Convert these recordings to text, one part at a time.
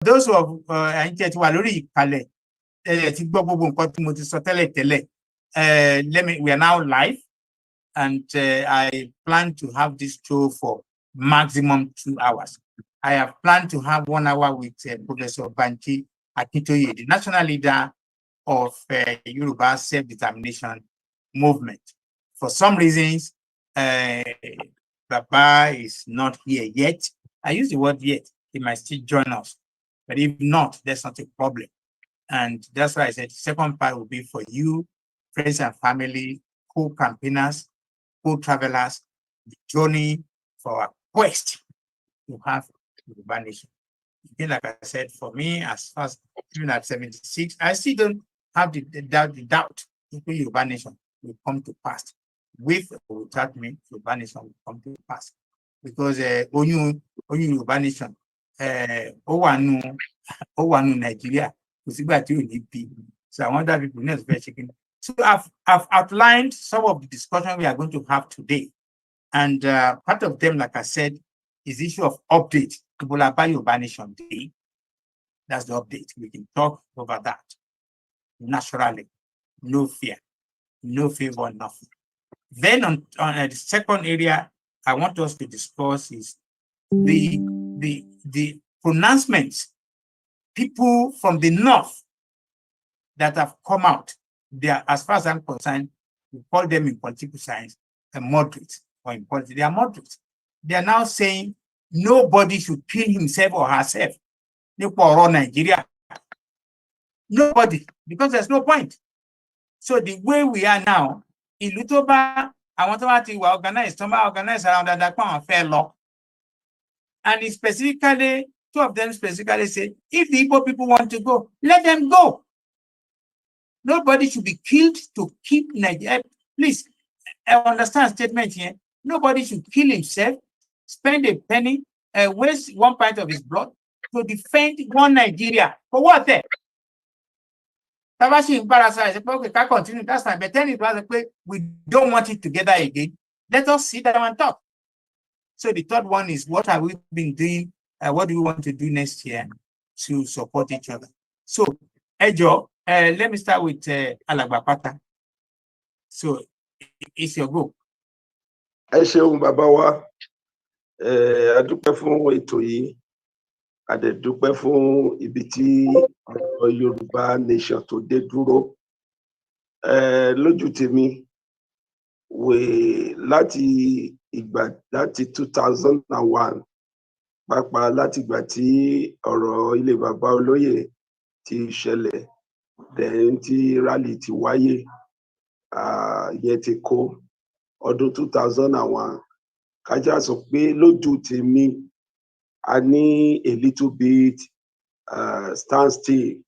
those who have ẹ̀yin wà lórí ìkàlẹ̀ ti gbọ́ gbogbo nǹkan tí mo ti sọ tẹ́lẹ̀ we are now live, and I plan to have this show for maximum 2 hours. I have planned to have 1 hour with Professor Adebanji Akitoye, the national leader of Yoruba self-determination movement. For some reasons, Baba is not here yet. I use the word yet. He might still join us. But if not, that's not a problem. And that's why I said the second part will be for you, friends and family, co-campaigners, co-travelers, the journey for our quest to have Yoruba nation. Again, like I said, for me, as far as even at 76, I still don't have the doubt that Yoruba nation will come to pass. With or without me, Yoruba nation will come to pass. Because Onyu Yoruba nation, Owanu Nigeria, so I want that people know it's very chicken. So I've outlined some of the discussion we are going to have today. And part of them, like I said, is the issue of update. Yoruba Nation Day. That's the update. We can talk over that naturally. No fear, no favor, nothing. Then on the second area I want us to discuss is the pronouncements. People from the north that have come out, they are, as far as I'm concerned, we call them in political science a moderate, or in politics, they are moderate. They are now saying nobody should kill himself or herself. Nigeria. Nobody, because there's no point. So the way we are now, in Lutoba, I want to organize around that fair law. And it specifically, two of them specifically say, if the Igbo people want to go, let them go. Nobody should be killed to keep Nigeria. Please, I understand statement here. Nobody should kill himself, spend a penny, waste 1 pint of his blood to defend one Nigeria. For what then? Tabashi embarrassed. Okay, can continue. That's fine. But then it was like, we don't want it together again. Let us sit down and talk. So the third one is, what have we been doing? What do we want to do next year to support each other? So, Ejo, let me start with Alagbapata. So, it's your go. Ẹ ṣeun bàbá wa, a dúpẹ́ fún ètò yìí, a dẹ̀ dúpẹ́ fún ibi tí Yorùbá nation tó dé dúró. Lójú tèmi, láti 2001, pàápàá láti ìgbà tí ọ̀rọ̀ ilé bàbá olóyè ti ṣẹlẹ̀, then tí rally ti wáyé, yẹn ti kó ọdún 2001, kájà sọ pé lójú tèmi a ní a little bit standstill.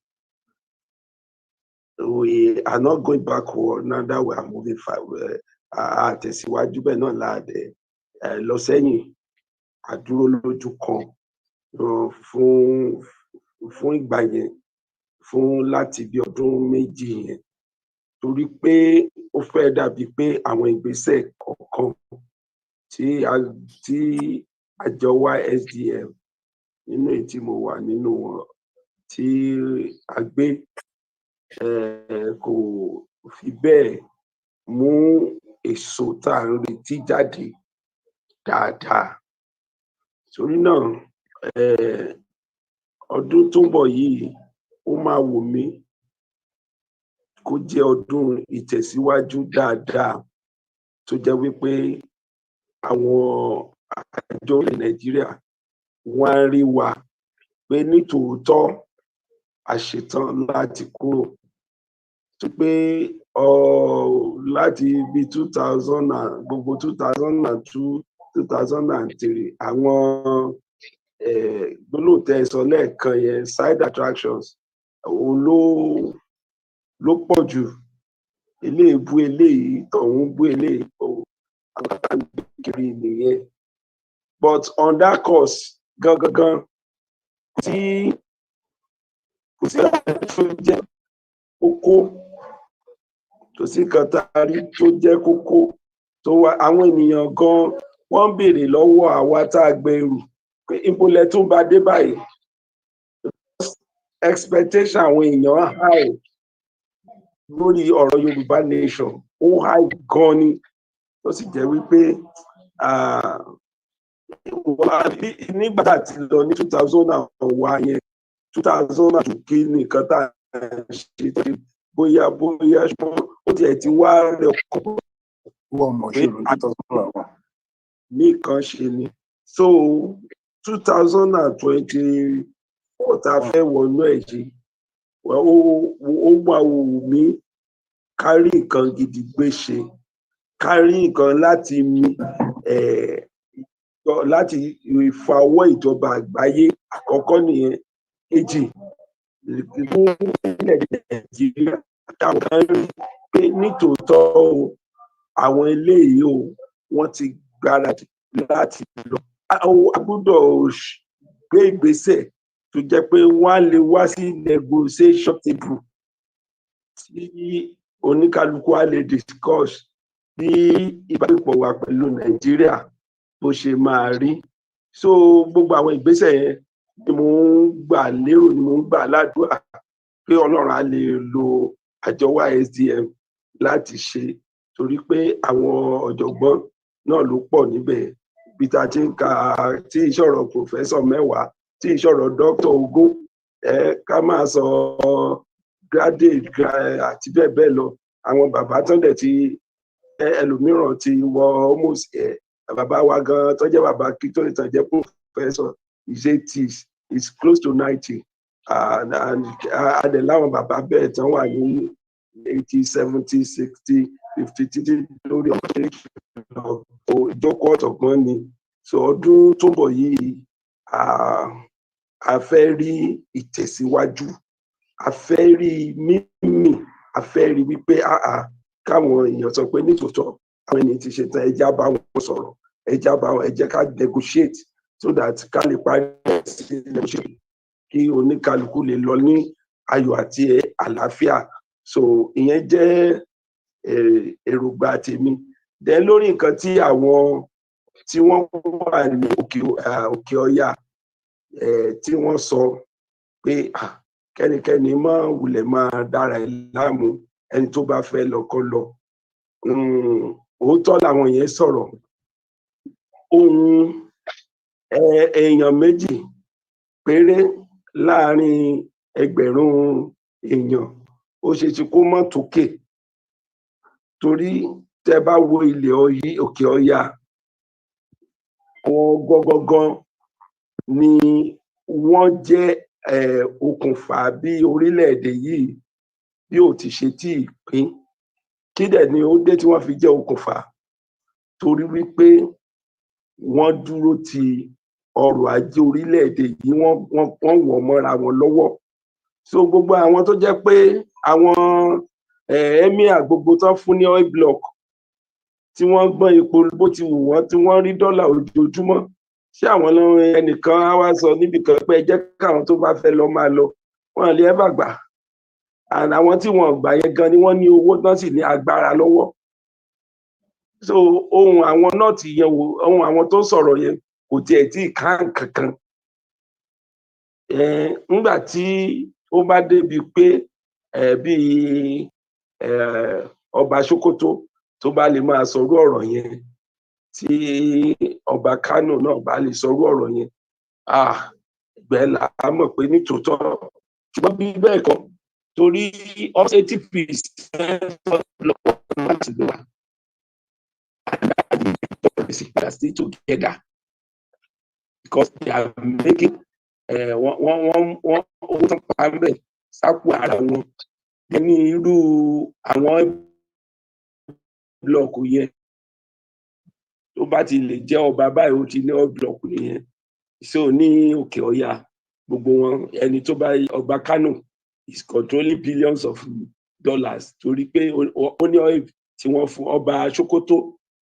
We are not going backward, now that we are moving forward. Àtẹ̀síwájú bẹ́ẹ̀ náà láàdẹ̀ lọ sẹ́yìn, àdúró lójú kan fún ìgbà yẹn, fún láti bí ọdún méjì yẹn, torí pé ó fẹ́ dàbí pé àwọn ìgbésẹ̀ kọ̀ọ̀kan tí àjọ YSDM nínú èyí tí mo wà nínú wọn tí a gbé kò fi bẹ́ẹ̀ mú èso tá à ń retí jáde dáadáa. Torí náà ọdún tó ń bọ̀ yìí ó máa wù mí kó jẹ́ ọdún ìtẹ̀síwájú dáadáa, tó jẹ́ wípé àwọn àjọ Nàìjíríà wọ́n á rí wa pé nítòótọ́ a ṣetán láti kúrò. Tó pé láti bí 2000 gbogbo 2002 2003 àwọn gbólóòtẹ́ sọ lẹ́ẹ̀kan yẹn, side attractions ló pọ̀ jù, eléyìí bú eléyìí, tọ̀hún bú eléyìí, àwọn kiri nìyẹn. But on that course gangan tí kò sí tó jẹ́ kókó, kò sí kan tá a rí tó jẹ́ kókó tó wá. Àwọn ènìyàn gan wọ́n béèrè lọ́wọ́ àwa tá a gbẹrù pé ibo lẹ tún bá dé báyìí. expectation àwọn èèyàn high lórí ọ̀rọ̀ Yorùbá nation, ó high gan ni, tó sì jẹ́ wípé nígbà tí lọ ní 2001 yẹn 2002 kí nìkan tá a ṣe bóyá ṣùgbọ́n ó tiẹ̀ ti wá rẹ̀ ọkọ̀ pé nìkan ṣe ni. So 2024 tá a fẹ́ wọnú ẹ̀ yìí, ó wà wù mí kárí nǹkan gidi gbé ṣe, kárí nǹkan láti fa ọwọ́ ìjọba àgbáyé, àkọ́kọ́ nìyẹn. Èjì, fún ilẹ̀ Nàìjíríà táwọn kan rí pé nítòótọ́ o, àwọn eléyìí o, wọ́n ti gbáradì láti lọ. A gbọ́dọ̀ gbé ìgbésẹ̀ tó jẹ́ pé wọ́n á lè wá sí negotiation table tí oníkálukú á lè discuss bí ìbáṣepọ̀ wa pẹ̀lú Nàìjíríà bó ṣe máa rí. So gbogbo àwọn ìgbésẹ̀ yẹn ni mo ń gbà lérò, ni mo ń gbà ládùúrà pé Ọlọ́run á lè lo àjọ YSDM láti ṣe, torí pé àwọn ọ̀jọ̀gbọ́n náà ló pọ̀ níbẹ̀. Bí ta ti ń ka tí ìṣọ̀rọ̀ pòfẹ́sọ̀ mẹ́wàá, tí ìṣọ̀rọ̀ dókítà ogún, ká máa sọ graduate àti bẹ́ẹ̀ bẹ́ẹ̀ lọ. Àwọn bàbá tán dẹ̀ ti ẹlòmíràn ti wọ almost bàbá wa gan tó jẹ́ bàbá Akitoye tó jẹ́ professor is 80s, is close to 90, and adẹ̀ láwọn bàbá bẹ́ẹ̀ tán wà ní 80, 70, 60, 50 títí lórí ọ̀pọ̀ ìjókòó ọ̀jọ̀gbọ́n ni. So ọdún tó bọ̀ yìí a fẹ́ rí ìtẹ̀síwájú, a fẹ́ rí mímì, a fẹ́ rí wípé káwọn èèyàn sọ pé nítòótọ́ àwọn ènìyàn ti ṣe tán, ẹjá bá wọn sọ̀rọ̀, ẹ jẹ́ ká negotiate so that ká lè parí sí negotiate kí oníkálukú lè lọ ní ayọ̀ àti àlàáfíà. So ìyẹn jẹ́ èròǹgbà tèmi. Then lórí nǹkan tí àwọn tí wọ́n wà ní òkè ọya tí wọ́n sọ pé kẹ́nikẹ́ni má wulẹ̀ máa dára ẹ̀ láàmú, ẹni tó bá fẹ́ lọ kó lọ. Òótọ́ làwọn yẹn sọ̀rọ̀. Ohun èèyàn méjì péré láàrin ẹgbẹ̀rún èèyàn ó ṣe ti kó mọ́ tókè, torí tẹ bá wo ilẹ̀ òkè ọya, àwọn gangan ni wọ́n jẹ́ okùnfà bí orílẹ̀-èdè yìí bí ò ti ṣe tí ì pín. Kí dẹ̀ ni ó dé tí wọ́n fi jẹ́ okùnfà? Torí wípé wọ́n dúró ti ọrọ̀ ajé orílẹ̀-èdè yìí, wọ́n wọ̀ mọ́ra wọn lọ́wọ́. So gbogbo àwọn tó jẹ́ pé àwọn emir gbogbo tán fún ní oil block, tí wọ́n gbọ́n epo bó ti wù wọ́n, tí wọ́n rí dọ́là ojoojúmọ́, ṣé àwọn ẹnìkan á wá sọ níbìkan pé ẹ jẹ́ káwọn tó bá fẹ́ lọ máa lọ? Wọ́n lè ẹ́ bàgbà. Àwọn tí wọ́n gbà yẹn gan ni wọ́n ní owó tán sì ní agbára lọ́wọ́. So ohun àwọn náà ti yẹn wò, ohun àwọn tó sọ̀rọ̀ yẹn kò tiẹ̀ tí ì ká nǹkankan. Nígbà tí ó bá débi pé bíi ọba Sókótó tó bá lè máa sọrú ọ̀rọ̀ yẹn, tí ọba Kánò náà bá lè sọrú ọ̀rọ̀ yẹn, ìgbẹ́ là á mọ̀ pé nítòótọ́. Ṣùgbọ́n bí bẹ́ẹ̀ kọ́, torí 80% lọ́pọ̀ láti lọ wá, they are still together because they are making wọ́n owó tán pa ń bẹ̀ sápò ara wọn. Ní irú àwọn blọọkù yẹn, tó bá ti lè jẹ́ ọba báyìí ó ti ní blọọkù nìyẹn. So ní òkè ọya gbogbo wọn, ẹni tó bá ọba Kánò is controlling billions of dollars, torí pé ó ní oil tí wọ́n fún ọba Sókótó.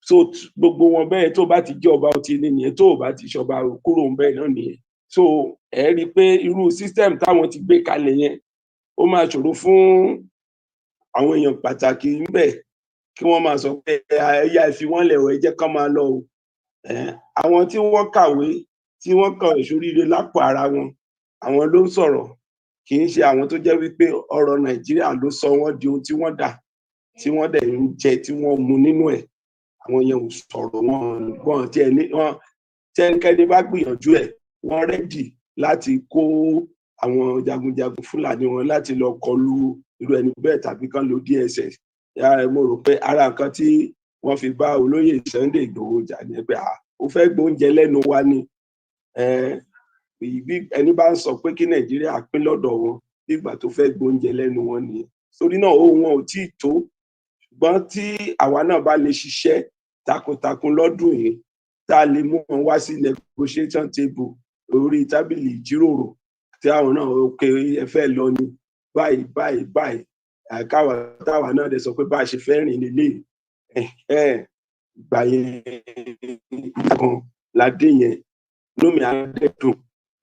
So gbogbo wọn bẹ́ẹ̀, tó bá ti jẹ́ ọba ó ti ní nìyẹn, tó bá ti ṣọba kúrò ń bẹ́ẹ̀ náà nìyẹn. So ẹ rí i pé irú system táwọn ti gbé kalẹ̀ yẹn, ó máa ṣòro fún àwọn èèyàn pàtàkì ńbẹ̀ kí wọ́n máa sọ pé ẹ̀yà ìfi wọ́n lẹ̀ ẹ jẹ́ kán máa lọ o. Àwọn tí wọ́n kàwé, tí wọ́n kàn ìṣoríire lápò ara wọn, àwọn ló ń sọ̀rọ̀, kì í ṣe àwọn tó jẹ́ wípé ọ̀rọ̀ Nàìjíríà ló sọ wọ́n di ohun tí wọ́n dà tí wọ́n dẹ̀ ń jẹ tí wọ́n mu nínú ẹ̀. Àwọn yẹn ò sọ̀rọ̀ wọn tí ẹnikẹ́ni bá gbìyànjú ẹ̀ wọ́n rẹ́dì láti kó àwọn jagunjagun Fúlàní wọn láti lọ kọlu irú ẹni bẹ́ẹ̀ tàbí kán lo DSS. Mo rò pé ara nǹkan tí wọ́n fi bá olóyè Sunday Igboho jà ní pé ó fẹ́ gbóúnjẹ lẹ́nu wa ni. Bí ẹni bá ń sọ pé kí Nàìjíríà pín lọ́dọ̀ wọn bí ìgbà tó fẹ́ gbóúnjẹ lẹ́nu wọn nìyẹn. Torí náà wọn ò tí ì tó, ṣùgbọ́n tí àwa náà bá lè ṣiṣẹ́ takuntakun lọ́dún yìí tá a lè mú wọn wá sí negotiation table orí tábìlì ìjíròrò tí àwọn náà òkè ẹ fẹ́ lọ ní báyìí táwa náà dẹ̀ sọ pé bá a ṣe fẹ́ rìn nílé ìgbà yẹn kan ládé yẹn lómi àdẹ́dùn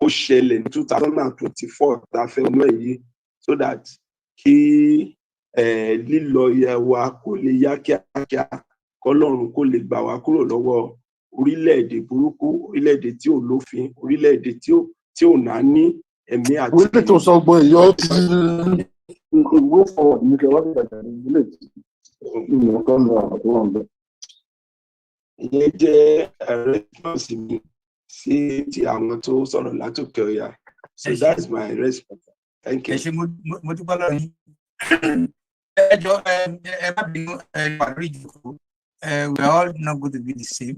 ó ṣẹlẹ̀ ní 2024 tá a fẹ́ mú èyí so that kí lílọ yẹ wa kó lè yá kíákíá kọ́lọ́run kó lè gbà wá kúrò lọ́wọ́ orílẹ̀-èdè burúkú, orílẹ̀-èdè tí ò lófin, orílẹ̀-èdè tí ò náání ẹ̀mí àti. Orílẹ̀ tó sọ gbọ́n ìyọ́ ti ìwé fọwọ́ ní kẹwàá ìgbàgbọ́ ìbílẹ̀ tí ìmọ̀ kan lọ àwọn tó wà ń bẹ̀. Ìyẹn jẹ́ response mi sí ti àwọn tó sọ̀rọ̀ látòkè ọ̀yà. So that's my response. Thank you. Ẹ ṣé mo dúpẹ́ lọ́wọ́ yín. Ẹ jọ̀ọ́ ẹ má bínú wà lórí ìjókòó. We are all not going to be the same.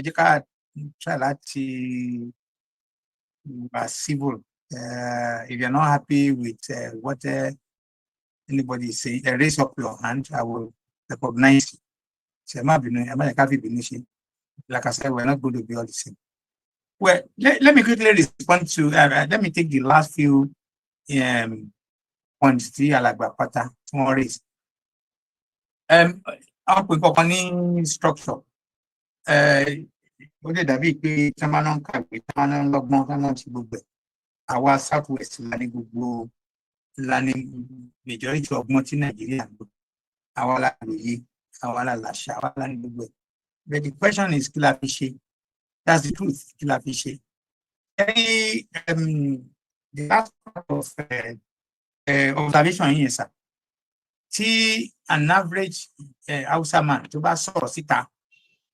Jẹ́ ká try láti civil. If you're not happy with what anybody is saying, raise up your hand. I will recognize you. So, like I said, we're not going to be all the same. Well, let me quickly respond to, let me take the last few points to Alagbapata to raise. I'll put up on structure. Ó lè dàbí pé tí wọ́n máa ń kàwé tí wọ́n máa ń lọ́gbọ́n tí wọ́n máa ń ṣe gbogbo ẹ̀. Àwa South West la ní majority ọgbọ́n tí Nàìjíríà ń lò. Àwa la lòye, àwa la làṣà, àwa la ní gbogbo ẹ̀. But the question is kí la fi ṣe? That's the truth, kí la fi ṣe? The last part of observation yìí sir, tí an average Hausa man tó bá sọ̀rọ̀ síta,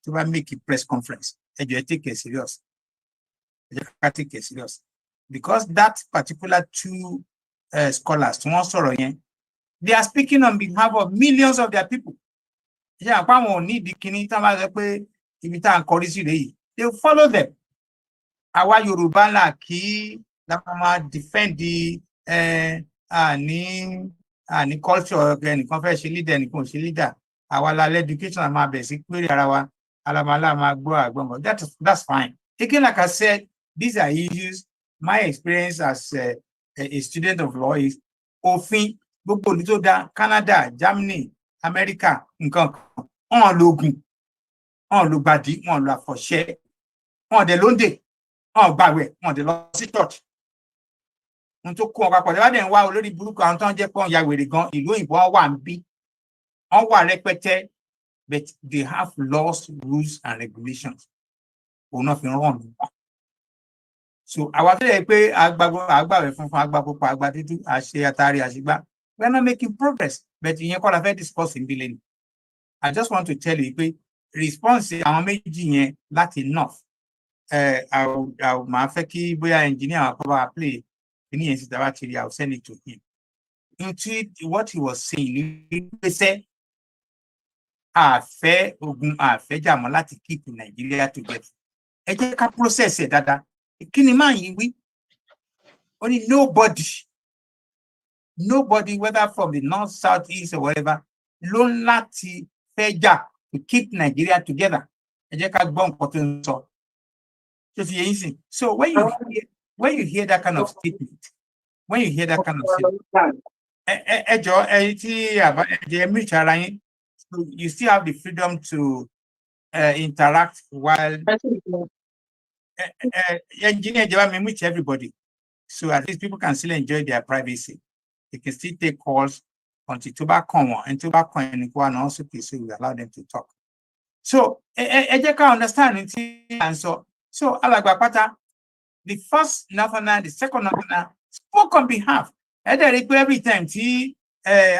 tó bá make a press conference, take it serious. Take it serious. Because that particular two scholars, they are speaking on behalf of millions of their people. They will follow them. Our Yoruba la ki la defend the culture again, confession leader and leader. Our education ma basic that's fine. Again, like I said, these are issues. My experience as a student of law is often Canada, Germany, America, on logun, on lubadi, on la foshe, on the Lunde, on Bawe, on the Lost Church. On to ko pa pade wa den wa olori buruku an ton je pon ya were gan ilu oyinbo wa nbi on wa repete, but they have laws, rules and regulations. Or nothing wrong. So I was we're not making progress, but in your discussing billing. I just want to tell you, response not enough. My engineer play I'll send it to him. Into what he was saying, he said, fair ogun jamo láti keep Nigeria together. Ẹ jẹ́ ká process ẹ̀ dáadáa. Kíni máa yín wí? Only nobody, whether from the north, south, east, or whatever, ló láti fẹ́ jà to keep Nigeria together. Ẹ jẹ́ ká gbọ́ nǹkan tó ń sọ. So when you hear that kind of statement, you still have the freedom to interact while engineer meet everybody. So at least people can still enjoy their privacy. They can still take calls until tobacco and tobacco and also so we allow them to talk. So I understand and so Alagbapata, the first Northerner, the second Northerner spoke on behalf. Every time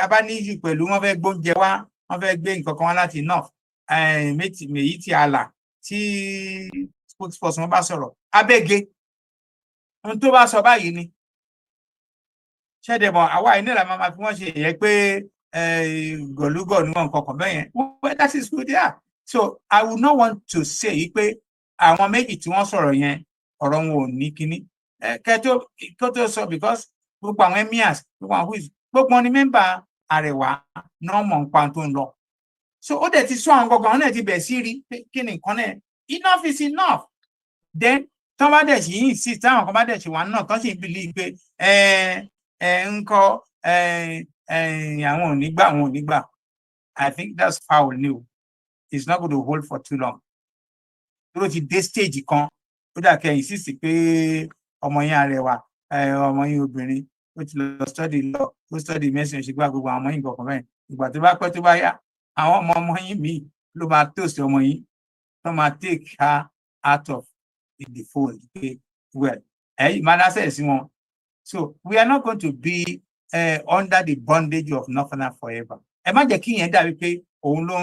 Abani pẹ̀lú wọn fẹ́ gbóúnjẹ wá, wọn fẹ́ gbé nǹkan kan wá láti north, méjì tí àlà tí spokesperson bá sọ̀rọ̀, abẹ́gẹ́. Ohun tó bá sọ báyìí ni. Ṣẹ́dẹ̀mọ̀ àwa iná la máa fi wọ́n ṣe yẹ pé gọ̀lúgọ̀ ni wọ́n nǹkan kan bẹ́ẹ̀ yẹn. Well, that is who they are. So I would not want to say pé àwọn méjì tí wọ́n sọ̀rọ̀ yẹn ọ̀rọ̀ wọn ò ní kíní. Kó tó sọ because gbogbo àwọn emirs, gbogbo àwọn gbogbo ni mẹ́mbà Àrẹwà náà mọ̀ nǹkan tó ń lọ. So ó dẹ̀ ti sọ àwọn gbogbo àwọn náà ti bẹ̀ sí rí kí ni nǹkan náà. Enough is enough. Then tọ́ bá dẹ̀ sí yìí sí táwọn kan bá dẹ̀ sí wà náà tọ́ sì believe pé ńkọ́ àwọn ò ní gbà. I think that's foul new. It's not going to hold for too long. Tó ti dé stage kan ó dà kẹ́yìn sísì pé ọmọ yẹn Àrẹwà ọmọ yẹn obìnrin ó ti lọ study law ó study medicine ṣùgbọ́n gbogbo àwọn ọmọ yìí kọ̀ọ̀kan bẹ́ẹ̀ ìgbà tó bá pẹ́ tó bá yá àwọn ọmọ yìí míì ló máa toast ọmọ yìí tó máa take her out of the fold pé well máa dáṣẹ́ sí wọn. So we are not going to be under the bondage of Northerner forever. Ẹ má jẹ́ kí yẹn dàbí pé òun ló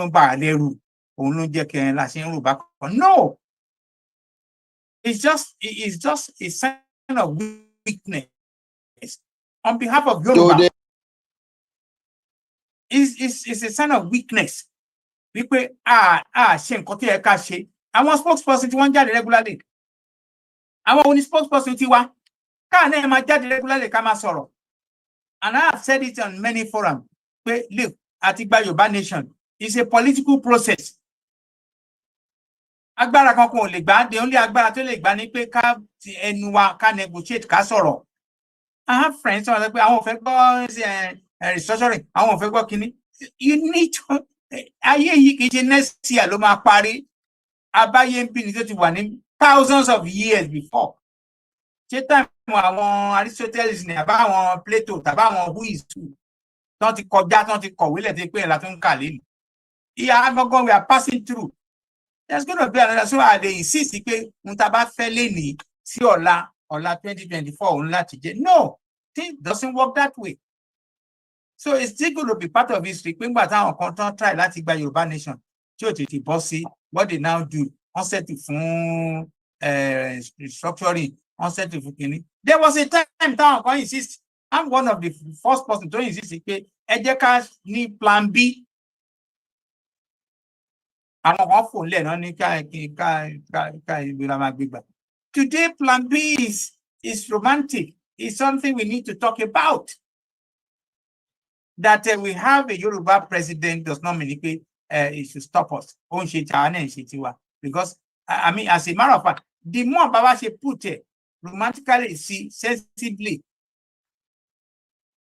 ń bà á lẹ́rù òun ló ń jẹ́ kẹrin la ṣe ń rò bá kan. No, it's just a sign of weakness on behalf of Yoruba. It's a sign of weakness. Wípé ṣe nǹkan tí ẹ ká ṣe. Àwọn spokesperson tí wọ́n jáde regularly. Àwọn oní spokesperson tí wá. Káà náà máa jáde regularly ká máa sọ̀rọ̀. And I have said it on many forums. Pé look, àtìgbà Yorùbá nation is a political process. Agbára kankan ò lè gbà, the only agbára tó lè gbà ni pé ká ti ẹnu wa ká negotiate ká sọ̀rọ̀. I have friends who are like, àwọn ò fẹ́ gbọ́ restructuring, àwọn ò fẹ́ gbọ́ kíní. You need to, ayé yìí kìí ṣe next year ló máa parí. Abáyé ń bí ni tó ti wà ní thousands of years before. Ṣé time àwọn Aristoteles ni àbá àwọn Plato tàbá àwọn who is who tán ti kọjá tán ti kọ̀wé lẹ̀ pé ẹ̀la tó ń kà lẹ́nu. Ìyá gangan we are passing through. There's going to be another, so I dey insist pé n ta bá fẹ́ lénìí sí ọ̀la 2024 òun láti jẹ́. No, things doesn't work that way. So it's still going to be part of history. Pé ńgbà táwọn kan tán try láti gba Yorùbá nation tí ò tètè bọ́ sí what they now do wọ́n settle fún restructuring wọ́n settle fún kínní. There was a time táwọn kan insist. I'm one of the first person to insist pé ẹ jẹ́ ká ní plan B. Àwọn kan fò lẹ̀ náà ní ká ìgbéra máa gbégbà. Today plan B is romantic. It's something we need to talk about. That we have a Yoruba president does not mean pé it should stop us. Ó ń ṣe tàwa náà ń ṣe tiwa. Because I mean as a matter of fact, the more bàbá ṣe put it romantically sí sensibly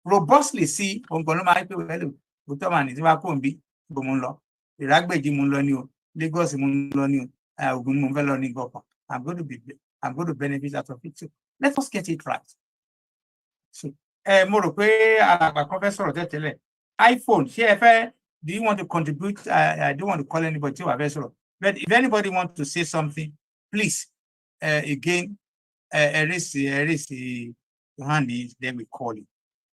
robustly sí òǹkàn ló máa ń pè wẹ́lò òótọ́ màá ní tí wàá kó ń bí gbò mú lọ Ìrágbèjì mú lọ ní o Lagos mú lọ ní o Ògùn mú fẹ́ lọ ní gbọ̀kan. I'm going to benefit out of it too. Let us get it right. So mo rò pé àgbà kan fẹ́ sọ̀rọ̀ tẹ́lẹ̀ iPhone ṣé ẹ fẹ́ do you want to contribute? I don't want to call anybody tí wàá fẹ́ sọ̀rọ̀ but if anybody wants to say something please again raise your hand then we call you.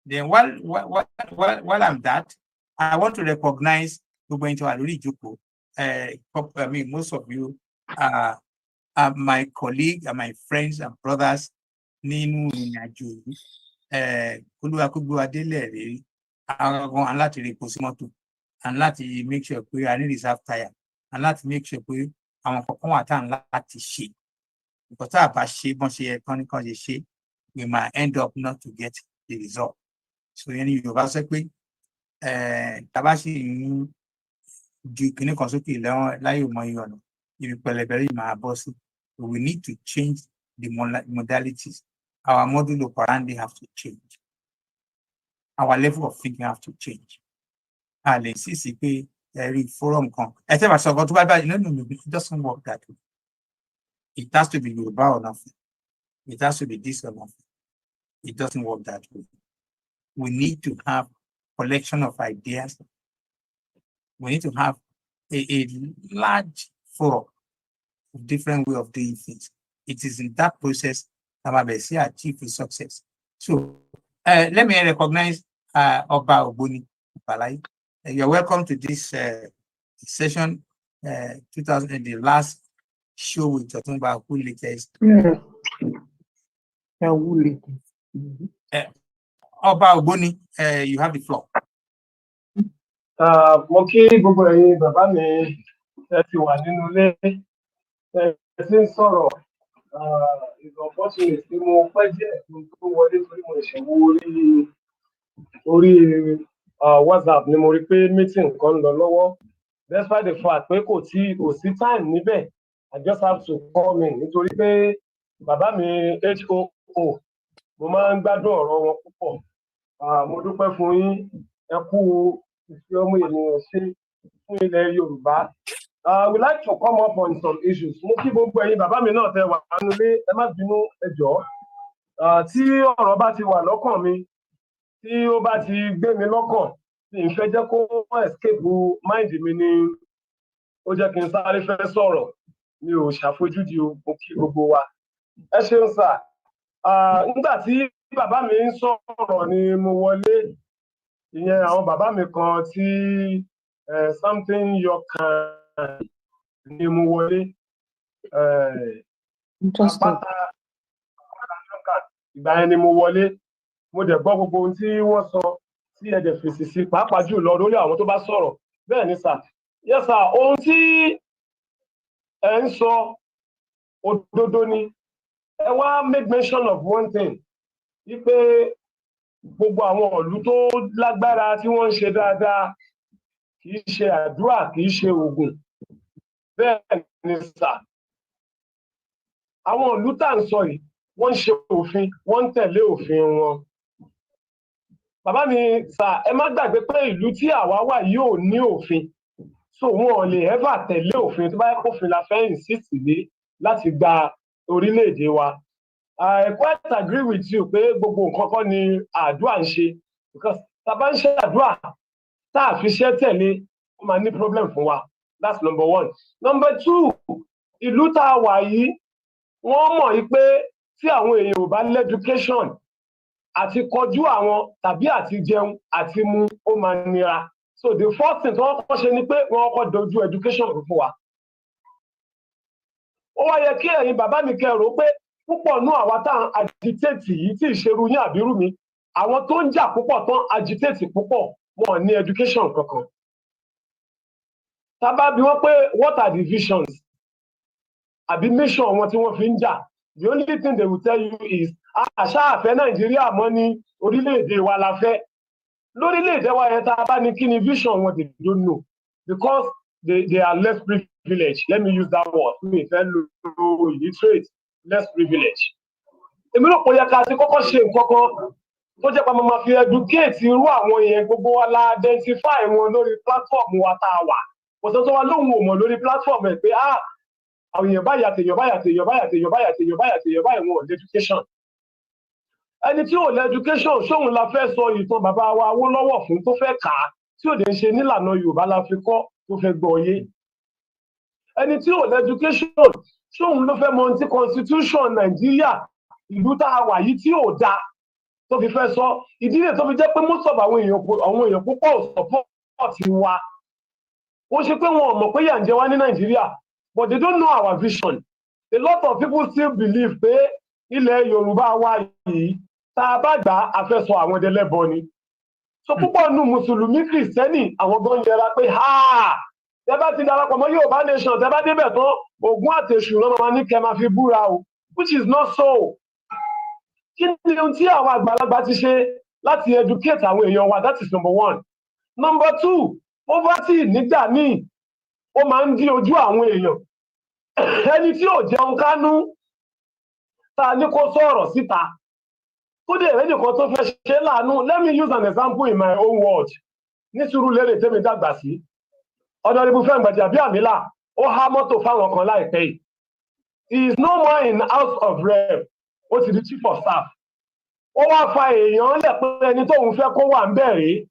Then while I'm that, I want to recognize gbogbo ẹni tí wà lórí ìjókòó. I mean, most of you are my colleagues and my friends and brothers nínú ìrìnàjò yìí. Olúwakúgbò Adélẹ̀ rèé àwọn aláti rí epo sí mọ́tò and láti make sure pé a ní reserve tire and láti make sure pé àwọn kọ̀ọ̀kan wà tá à ń láti ṣe. Nǹkan tá a bá ṣe bọ́n ṣe yẹ kán ní kán ṣe ṣe we might end up not to get the result. So yẹn ni Yorùbá sọ pé tàbá sì ń ju kíní kan sókè láyé mọ iye ọ̀nà ibi pẹlẹbẹrẹ yìí máa bọ́ sí. We need to change the modalities. Our model operandi have to change. Our level of thinking have to change. A lè sì pé ẹ̀rí forum kan ẹ tẹ́ bá sọ ọkọ tó bá báyìí no, it doesn't work that way. It has to be Yorùbá or nothing. It has to be this or nothing. It doesn't work that way. We need to have collection of ideas. We need to have a large forum of different way of doing things. it is in that process that Mabesi achieve his success. So let me recognize Oba Obuni Palai. You're welcome to this session 2000, the last show with Otunbahoo latest. Oba Obuni, you have the floor. Mo kí gbogbo ẹ̀yin bàbá mi ẹ ti wà nínú ilé ẹ ti ń sọ̀rọ̀ unfortunately tí mo pẹ́ díẹ̀ tó wọlé torí mo ṣe wo orí WhatsApp ni mo rí pé meeting kan ń lọ lọ́wọ́ despite the fact pé kò sí time níbẹ̀ I just have to come in nítorí pé bàbá mi HOO mo máa ń gbádùn ọ̀rọ̀ wọn púpọ̀ mo dúpẹ́ fún yín ẹ kú ìfẹ́ ọmọ ènìyàn ṣe fún ilẹ̀ Yorùbá. We like to come up on some issues. Mo kí gbogbo ẹ̀yin bàbá mi náà tẹ́ wà nínú ilé ẹ má bínú ẹ jọ̀ọ́. Tí ọ̀rọ̀ bá ti wà lọ́kàn mi tí ó bá ti gbé mi lọ́kàn tí n fẹ́ jẹ́ kó escape mind mi ni ó jẹ́ kí n sáré fẹ́ sọ̀rọ̀ mi ò ṣàfojúdi o mo kí gbogbo wa. Ẹ ṣeun sà. Nígbà tí bàbá mi ń sọ̀rọ̀ ni mo wọlé ìyẹn àwọn bàbá mi kan tí something your kind ni mo wọlé àpáta ìgbà yẹn ni mo wọlé mo dẹ̀ gbọ́ gbogbo ohun tí wọ́n sọ tí ẹ dẹ̀ fèsì sí pàápàá jù lọ lórí àwọn tó bá sọ̀rọ̀ bẹ́ẹ̀ ni sà yes sà ohun tí ẹ ń sọ òdodo ni ẹ wá make mention of one thing wípé gbogbo àwọn ìlú tó lágbára tí wọ́n ń ṣe dáadáa kì í ṣe àdúrà kì í ṣe oògùn bẹ́ẹ̀ ni sà àwọn ìlú tá à ń sọ yìí wọ́n ń ṣe òfin wọ́n ń tẹ̀lé òfin wọn. Bàbá mi sà ẹ má gbàgbé pé ìlú tí àwa wà yóò ní òfin so wọn ò lè ever tẹ̀lé òfin tó bá yẹ kófin la fẹ́ insist lé láti gba orílẹ̀-èdè wa. I quite agree with you pé gbogbo nǹkan kan ni àdúrà ń ṣe because tá a bá ń ṣe àdúrà tá a fi ṣe tẹ̀lé ó máa ní problem fún wa that's number one. Number two ìlú tá a wà yìí wọ́n mọ̀ yìí pé tí àwọn èèyàn ò bá lẹ́dúkéṣọ̀n àti kọjú àwọn tàbí àti jẹun àti mu ó máa nira so the first thing tí wọ́n kọ́ ṣe ni pé wọ́n kọ́ dojú education fún wa. Ó wá yẹ kí ẹ̀yin bàbá mi kẹrò pé púpọ̀ nú àwa tá à ń agitate yìí tí ìṣerú yín àbírú mi àwọn tó ń jà púpọ̀ tán agitate púpọ̀ wọn ní education kankan. Tá bá bi wọ́n pé what are the visions àbí mission wọn tí wọ́n fi ń jà the only thing they will tell you is àṣà àfẹ́ Nàìjíríà mọ́ ní orílẹ̀-èdè wa la fẹ́ lórílẹ̀-èdè wa yẹn tá a bá ní kí ni vision wọn they don't know because they are less privileged let me use that word mi fẹ́ lo illiterate less privileged. Èmi rò pé ó yẹ ká ti kọ́kọ́ ṣe nǹkan kan tó jẹ́ pé mo máa fi educate irú àwọn yẹn gbogbo wa la identify wọn lórí platform wa tá a wà kò sọ tó wá lóhùn ò mọ̀ lórí platform ẹ̀ pé àwọn èèyàn báyìí àtèèyàn báyìí àtèèyàn báyìí àtèèyàn báyìí àtèèyàn báyìí àtèèyàn báyìí wọn ò lè education. Ẹni tí ò lè education ṣóhun la fẹ́ sọ ìtàn bàbá wa Awólọ́wọ̀ fún tó fẹ́ kà á tí ò dé ń ṣe nílànà Yorùbá la fi kọ́ tó fẹ́ gbọ́ yé. Ẹni tí ò lè education ṣóhun ló fẹ́ mọ ti constitution Nàìjíríà ìlú tá a wà yìí tí ò dáa tó fi fẹ́ sọ ìdílé tó fi jẹ́ pé most of àwọn èèyàn púpọ̀ support wa wọ́n ṣe pé wọn ò mọ̀ pé yà ń jẹ wá ní Nàìjíríà but they don't know our vision. A lot of people still believe pé ilẹ̀ Yorùbá wa yìí tá a bá gbà á fẹ́ sọ àwọn ẹdẹlẹ́bọ ni. So púpọ̀ nù Mùsùlùmí Kìrìsìtẹ́nì àwọn gan yẹra pé tẹ́ bá ti darapọ̀ mọ́ Yorùbá nation tẹ́ bá débẹ̀ tán Ògún àtèṣù ló máa ní kẹ́ máa fi búra o which is not so. Kí ni ohun tí àwọn àgbàlagbà ti ṣe láti educate àwọn èèyàn wa that is number one. Number two poverty nígbà míì ó máa ń dí ojú àwọn èèyàn ẹni tí ò jẹun kánú tá a ní kó sọ̀rọ̀ síta tó dé ẹni kan tó fẹ́ ṣe láàánú let me use an example in my own word ní Sùúrùlérè tẹ́mi dàgbà sí Honorable Fẹ́mi Gbàjàbíàmílà ó há mọ́tò fáwọn kan láìpẹ́ yìí he is no more in House of Rep ó ti di chief of staff ó wá fa èèyàn lẹ̀ pé ẹni tóun fẹ́ kó wà ń bẹ̀rẹ̀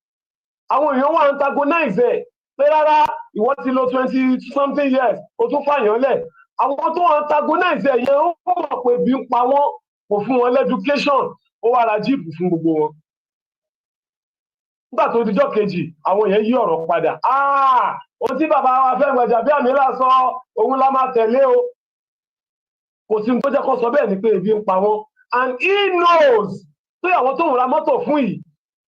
àwọn èèyàn wà antagonize ẹ̀ pé rárá ìwọ ti lò 20 something years o tún fàyàn lẹ̀ àwọn tó antagonize ẹ̀yẹ ó mọ̀ pé bí ń pa wọ́n kò fún wọn lẹ́dúkéṣọ̀n ó wá ra jíìpù fún gbogbo wọn. Nígbà tó dijọ́ kejì àwọn èèyàn yí ọ̀rọ̀ padà ohun tí bàbá wa Fẹ́mi Gbàjàbíàmílà sọ òun la máa tẹ̀lé o. Kò sí ní tó jẹ́ kó sọ bẹ́ẹ̀ ni pé ebi ń pa wọ́n, and he knows pé àwọn tó ń ra mọ́tò fún yìí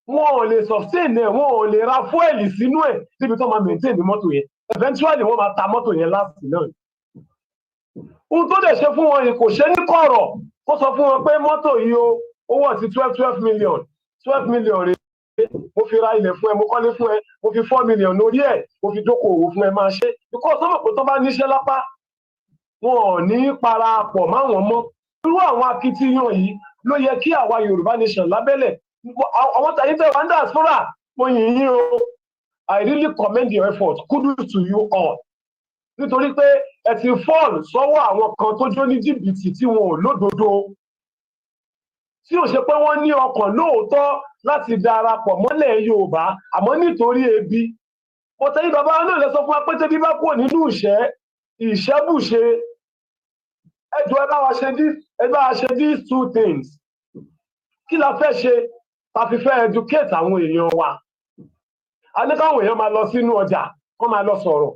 wọn ò lè sustain ẹ̀, wọn ò lè ra fúẹ̀lì sínú ẹ̀ níbi tó máa maintain ní mọ́tò yẹn, eventually wọ́n máa ta mọ́tò yẹn láti náà. Ohun tó dẹ̀ ṣe fún wọn yìí kò ṣe ní kọ̀rọ̀ kó sọ fún wọn pé mọ́tò yìí o owó àti 12 million rèé, mo fi ra ilẹ̀ fún ẹ, mo kọ́lé fún ẹ, mo fi 4 million lórí ẹ̀, mo fi dókòwò fún ẹ, máa ṣe. Because sọ́mọ̀ pé tó bá níṣẹ́ lápá wọn ò ní parapọ̀ máwọn mọ́. Irú àwọn akitiyan yìí ló yẹ kí àwa Yorùbá nation lábẹ́lẹ̀ àwọn tàyí tẹ̀ wá ń diaspora mo yìn yín o, I really commend your effort, kudos to you all. Nítorí pé ẹ ti fall sọ́wọ́ àwọn kan tó jó ní jìbìtì tí wọn ò lódodo, tí ò ṣe pé wọ́n ní ọkàn lóòótọ́ láti darapọ̀ mọ́lẹ̀ Yorùbá àmọ́ nítorí ebi. Ọ̀tẹ̀ yìí bàbá náà lè sọ fún wa pé tẹ́bí bá kúrò nínú ìṣẹ́bùṣe. Ẹ jọ̀ọ́ ẹ bá wa ṣe these two things. Kí la fẹ́ ṣe? Ta fi fẹ́ educate àwọn èèyàn wa. A ní káwọn èèyàn máa lọ sínú ọjà, kán máa lọ sọ̀rọ̀.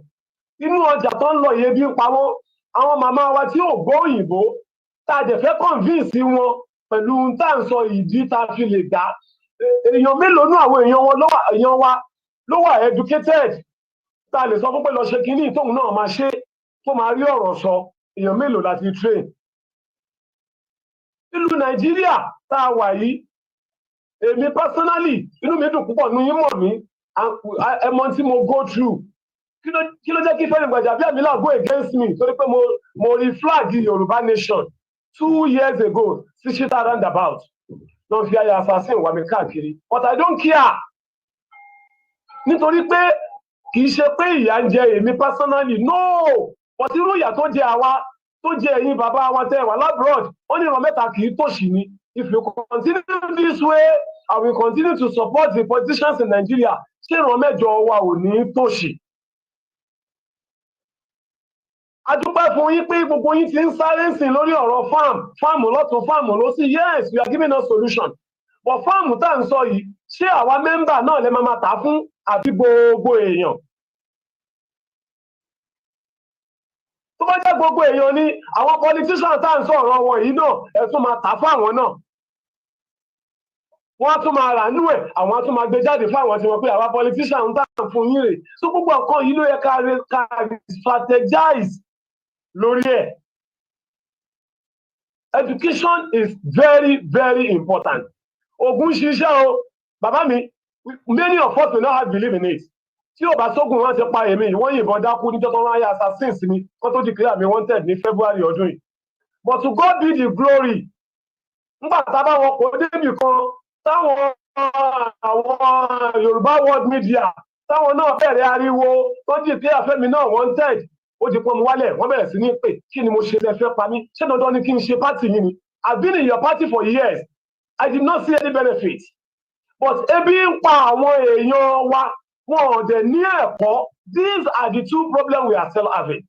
Inú ọjà tó ń lọ yẹ bí ń pa wọ́n. Àwọn màmá wa tí ò gbọ́ òyìnbó, tá a dẹ̀ fẹ́ convince wọn pẹ̀lú tá à ń sọ ìdí tá a fi lè gbà. Èèyàn mélòó nú àwọn èèyàn wa ló wà educated? Tá a lè sọ fún pé lọ ṣe kínní tóun náà máa ṣe tó máa rí ọ̀rọ̀ sọ. Èèyàn mélòó la ti train? Ìlú Nàìjíríà tá a wà yìí, èmi personally inú mi dùn púpọ̀ nínú yín mọ̀ mí, ẹ mọ̀ tí mo go through. Kí ló jẹ́ kí Fẹ́mi Gbàjàbíàmílà go against me? Torí pé mo rí flag Yorùbá nation 2 years ago sí Shita roundabout lọ fi ayé assassin wà mí káàkiri, but I don't care. Nítorí pé kì í ṣe pé ìyà ń jẹ èmi personally, no, but irú ìyà tó jẹ àwa tó jẹ ẹ̀yin bàbá wa tẹ́ wà labroad, ó ní ìran mẹ́ta kì í tòṣì ni. If you continue this way, I will continue to support the politicians in Nigeria. Ṣé ìran mẹ́jọ wa ò ní tòṣì? A dúpẹ́ fún yín pé gbogbo yín ti ń sáré sìn lórí ọ̀rọ̀ fáàmù lọ́tún fáàmù lọ́sí. Yes, we are giving us solution. But fáàmù tá à ń sọ yìí, ṣé àwa mẹ́mbà náà lè máa tà fún àbí gbogbo èèyàn? Tó bá jẹ́ gbogbo èèyàn ni àwọn politicians tá à ń sọ̀rọ̀ wọn yìí náà ẹ tún máa tà fáwọn náà. Wọ́n á tún máa rà nú ẹ̀, àwọn á tún máa gbé jáde fáwọn tí wọ́n pé àwa politicians ń tà fún yín rè. So gbogbo nǹkan yìí ló yẹ ká strategize lórí ẹ̀. Education is very, very important. Ogun ṣiṣẹ́ o, bàbá mi, many of us may not have believe in it. Tí ò bá sógun wọn ti pa èmi yìí, wọ́n yìnbọn dákú níjọ́ tó wọ́n yá assassins mi, kó tó declare mi wanted ní February ọdún yìí. But to God be the glory. Nígbà tá a bá wọn kò débì kan, táwọn àwọn Yorùbá world media, táwọn náà bẹ̀rẹ̀ ariwo, tó declare Fẹ́mi náà wanted. Ó di pọ́n mi wálẹ̀, wọ́n bẹ̀rẹ̀ sí ní pè kí ni mo ṣe lẹ fẹ́ pa mí, ṣé dandan ni kí n ṣe pátì yìí ni? I've been in your party for years. I did not see any benefit. But ebi ń pa àwọn èèyàn wa, wọn ò dẹ̀ ní ẹ̀kọ́. These are the two problems we are still having.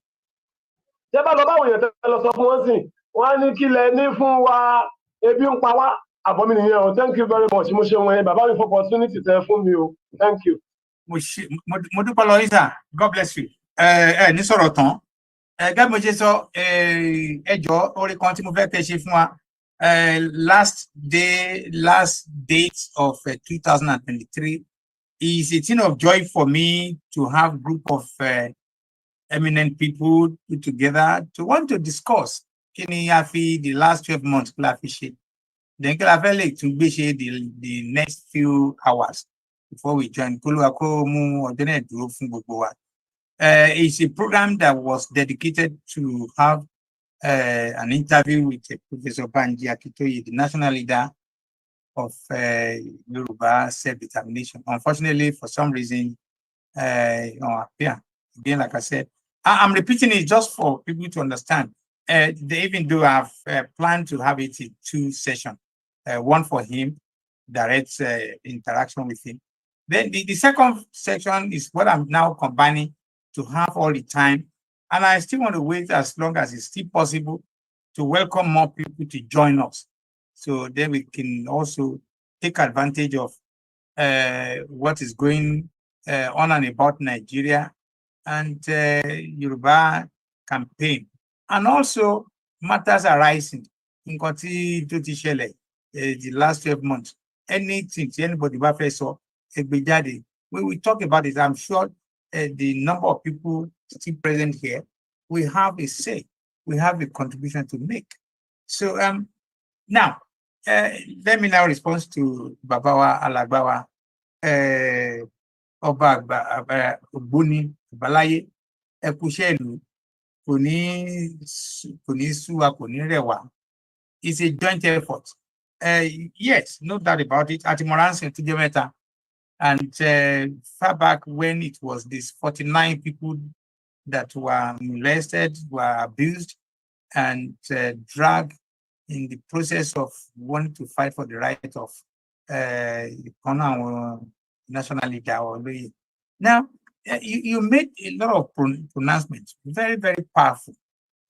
Ṣé bá lọ báwọn èèyàn tẹ́ lọ sọ fún wọn sìn, wọ́n á ní kí lẹ ní fún wa, ebi ń pa wá. Àbọ̀mí nìyẹn o, thank you very much. Mo ṣe wọn yẹn, bàbá mi for opportunity tẹ fún mi o, thank you. Mo dúpẹ́ lọ yín sà, God bless you. Ní sọ̀rọ̀ tán gẹ́gẹ́ mo ṣe sọ ẹjọ́ orí kan tí mo fẹ́ kẹ́ ṣe fún wa last date of 2023 is a thing of joy for me to have group of eminent people put together to want to discuss kí ni a fi the last 12 months kí la fi ṣe then kí la fẹ́ lè tún gbé ṣe the next few hours before we join kó ló wa kó mú ọjọ́ náà dúró fún gbogbo wa. It's a program that was dedicated to have an interview with Professor Adebanji Akitoye, the national leader of Yoruba self-determination. Unfortunately, for some reason, again, like I said, I'm repeating it just for people to understand. Even though I've planned to have it in 2 sessions, one for him, direct interaction with him. Then the second section is what I'm now combining to have all the time And I still want to wait as long as it's still possible to welcome more people to join us. So then we can also take advantage of what is going on and about Nigeria and Yoruba campaign. And also matters arising in the last 12 months. Anything anybody we will talk about it. I'm sure the number of people still present here, we have a say, we have a contribution to make. So now, let me now respond to Babawa Alagbawa, Oba Ogboni Balaye, Ekushelu, Koni Suwa, Koni Rewa. It's a joint effort. Yes, no doubt about it. Atimoransi to Jemeta. And far back when it was these 49 people that were molested, were abused, and dragged in the process of wanting to fight for the right of national leader. Now, you made a lot of pronouncements, very, very powerful,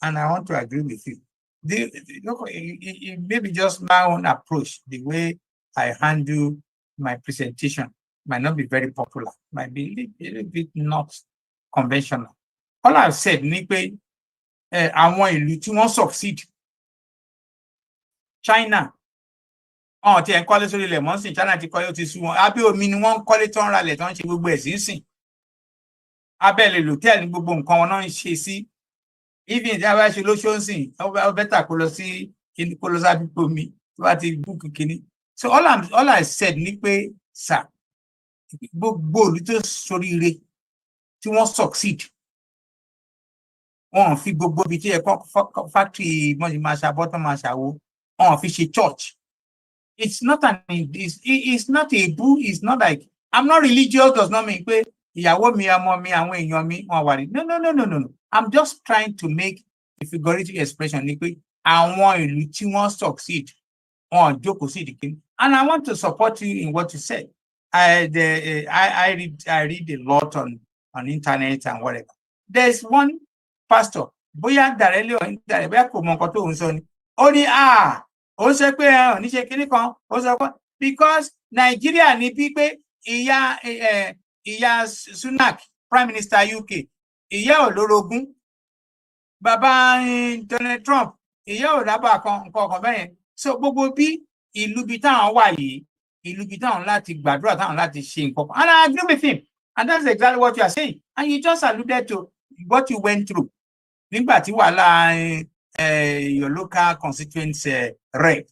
and I want to agree with you. Maybe just my own approach, the way I handle my presentation might not be very popular, might be a little bit not conventional. All I've said, Nipe, I want you to succeed. China, ti en kọ́lé sórí ilẹ̀ mọ́ sìn, China ti kọ́lé ó ti sú wọn. Abẹ́ omi ni wọ́n ń kọ́lé tó ń ralẹ̀ tó ń ṣe gbogbo ẹ̀sìn sìn. Abẹ́lẹ̀ lòtẹ́ẹ̀lì ní gbogbo nǹkan wọn náà ń ṣe sí. Even tí a bá ṣe lóṣó ń sìn, ó bẹ́tà kó lọ sí kó lọ sábẹ́ omi tó bá ti búùkù kínní. So all I said ni pé, sir, gbogbo olú tó soríire tí wọ́n succeed. Wọ́n fi gbogbo ibi tí ẹ̀kọ́ factory mọ́ni máa ṣàbọ́tán máa ṣàwo. On fish church. It's not it's not a boo, it's not like I'm not religious, does not mean no. I'm just trying to make a figurative expression. I want you to succeed on and I want to support you in what you said. I read a lot on internet and whatever. There's one pastor, boya directly or indirectly, because Nigeria ni pipe iya Sunak, Prime Minister UK, iya olorogun, Baba Donald Trump, iya odaba kan bẹ́ẹ̀. So gbogbo bí ìlú bí táwọn wà yìí, ìlú bí táwọn láti gbàdúrà táwọn láti ṣe nǹkan. And I agree with him. And that's exactly what you are saying. And you just alluded to what you went through. Nígbà tí wàhálà your local constituents rep.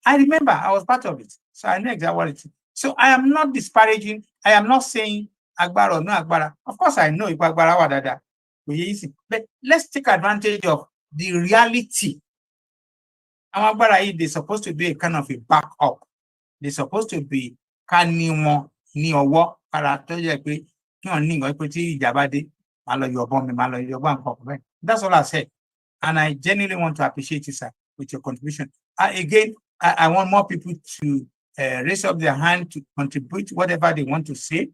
I remember I was part of it. So I know exactly what it is. So I am not disparaging. I am not saying Agbara or no Agbara. Of course, I know Agbara Wadada. But let's take advantage of the reality. Agbara, they're supposed to be a kind of a backup. They're supposed to be that's all I said. And I genuinely want to appreciate you, sir, with your contribution. Again, I want more people to raise up their hand to contribute whatever they want to say,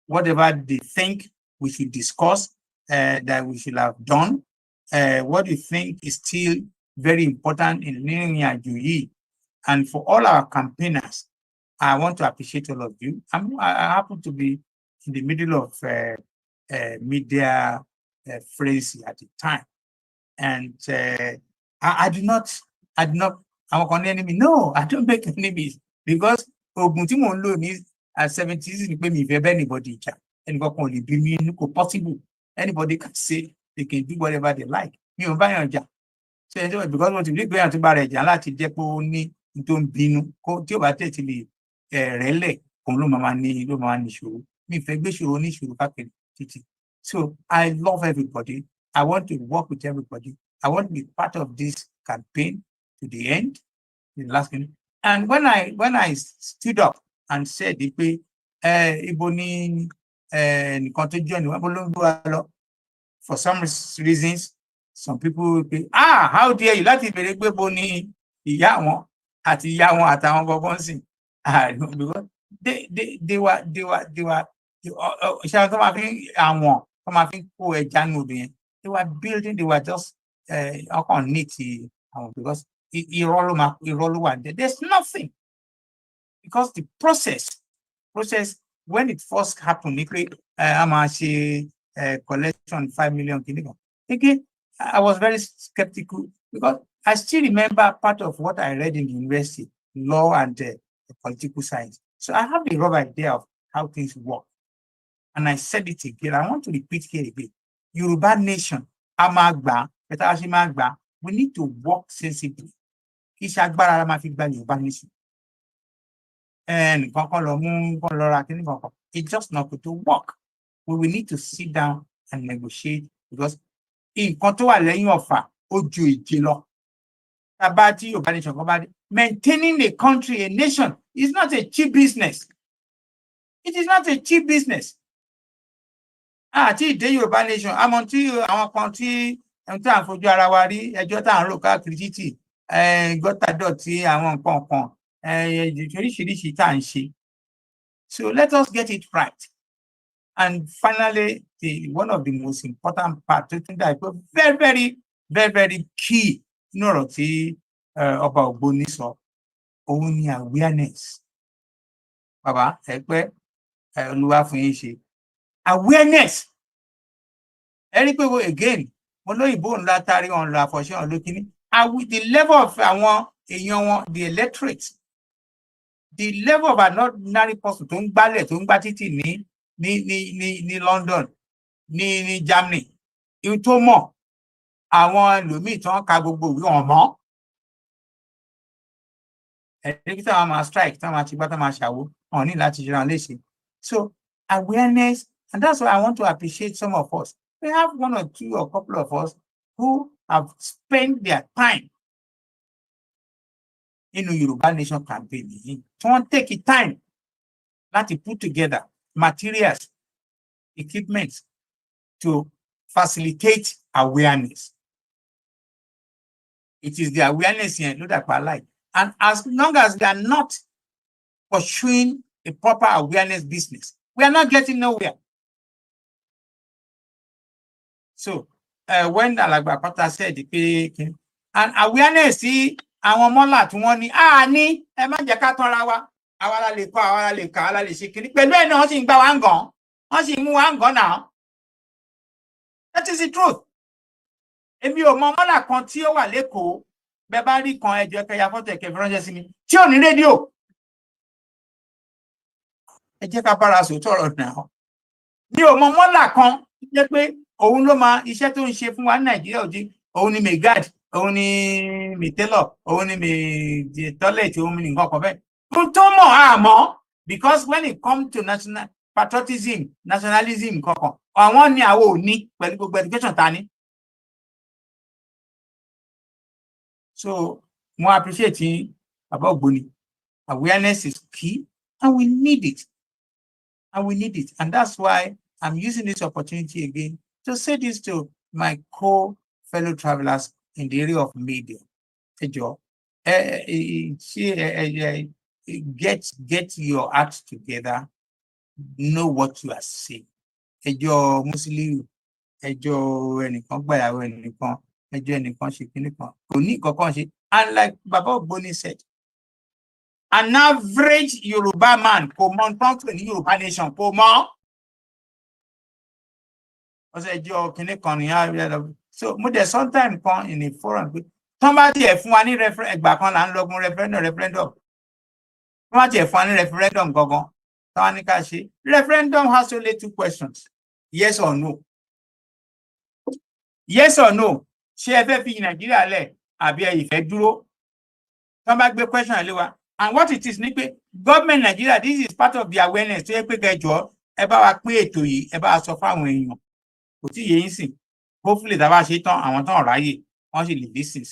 whatever they think we should discuss, that we should have done, what you think is still very important in Nigeria. And for all our campaigners, I want to appreciate all of you. I happen to be in the middle of media frenzy at the time. And I do not, I'm an enemy. No, I don't make enemies because at 70s, you pay me if anybody can. Anybody can be me, no possible. Anybody can say they can do whatever they like. You buy on job. So because what you go to buy a jalati depo ni don't binu, go to a tetili relay, so I love everybody. I want to work with everybody. I want to be part of this campaign to the end, the last minute. And when I stood up and said, for some reasons, some people will be, how dare you? Because they were come I think they were building, they were just because there's nothing. Because the process when it first happened, collection 5 million. Again, I was very skeptical because I still remember part of what I read in the university, law and political science. So I have a rough idea of how things work. And I said it again. I want to repeat here again. Yoruba nation, Amagba, we need to work sensibly. It's just not going to work. We will need to sit down and negotiate because maintaining a country, a nation, is not a cheap business. It is not a cheap business. Yoruba nation, our country, so let us get it right. And finally, one of the most important parts, that is very, very, very, very key, about Ogboni, so only awareness. Baba, awareness. Again, with the level of the electorate, the level of an ordinary person to ní London, ní Germany, tó mọ̀ àwọn ẹlòmíì tí wọ́n ka gbogbo ìwé wọn mọ̀. Ẹ̀rí tí wọ́n máa strike, tí wọ́n máa ti gbá, tí wọ́n máa ṣàwó, wọn ní láti ṣe léṣe. So awareness, and that's why I want to appreciate some of us. We have one or two or couple of us who have spent their time in the Yoruba Nation campaign. Don't take it time to put together materials, equipment to facilitate awareness. It is the awareness here that I like. And as long as they are not pursuing a proper awareness business, we are not getting nowhere. So when Alagba Pata said and awareness, see, àwọn mọ́là tí wọ́n ní ní ẹ má jẹ́ ká tanra wa, àwa la lè kọ́, àwa la lè kà, àwa la lè ṣe kiri pẹ̀lú ẹ̀ náà wọ́n sì ń gbá wa ń gàn, wọ́n sì mú wa ń gàn náà. That is the truth. Èmi ò mọ mọ́là kan tí ó wà lÉkòó, bẹ́ẹ̀ bá rí kan ẹjọ́ kẹyà fọ́tò ẹ̀kẹ́ fi ránṣẹ́ sí mi tí ò ní rédíò. Ẹ jẹ́ ká bára sòótọ́ ọ̀rọ̀ náà. Mi ò mọ mọ́là kan jẹ́ pé òun ló máa iṣẹ́ tó ń ṣe fún wa ní Nàìjíríà òjì, òun ni Megad, òun ni Mìtẹ́lọ̀, òun ni Mìtọ́lẹ̀tì, òun ni nǹkan kan bẹ́ẹ̀. Tó mọ̀ àmọ́, because when it comes to national patriotism, nationalism kankan, àwọn ni àwọn ò ní pẹ̀lú gbogbo education ta ní. So, mo appreciate about Ogboni. Awareness is key, and we need it. And we need it. And that's why I'm using this opportunity again to say this to my fellow travelers in the area of media. Get your act together. Know what you are saying. Ẹjọ́ Muslim, ẹjọ́ ẹnìkan gbàyàwó ẹnìkan, ẹjọ́ ẹnìkan ṣe kíní kan, kò ní kankan ṣe. And like Baba Ogboni said, an average Yoruba man kò mọ nǹkan pè ní Yoruba nation, kò mọ̀. Ọ̀sẹ̀ ẹjọ́ kíní kan ní so mo dẹ̀ sometime kan in a forum pé tán bá tiẹ̀ fún wa ní ẹgbà kan là ń lọ́gun referendum. Tán bá tiẹ̀ fún wa ní referendum gangan. Referendum has only 2 questions. Yes or no. Yes or no. Ṣé ẹ fẹ́ fi Nàìjíríà lẹ̀ àbí ẹ ìfẹ́ dúró? Tán bá gbé question lé wa. And what it is ni pé government Nigeria, this is part of the awareness tó yẹ pé kẹjọ ẹ bá wa pín ètò yìí, ẹ bá wa sọ fáwọn èèyàn. Kò tí yé yín sìn. Hopefully tá bá ṣe tán àwọn tán ráyè wọ́n sì lè listen.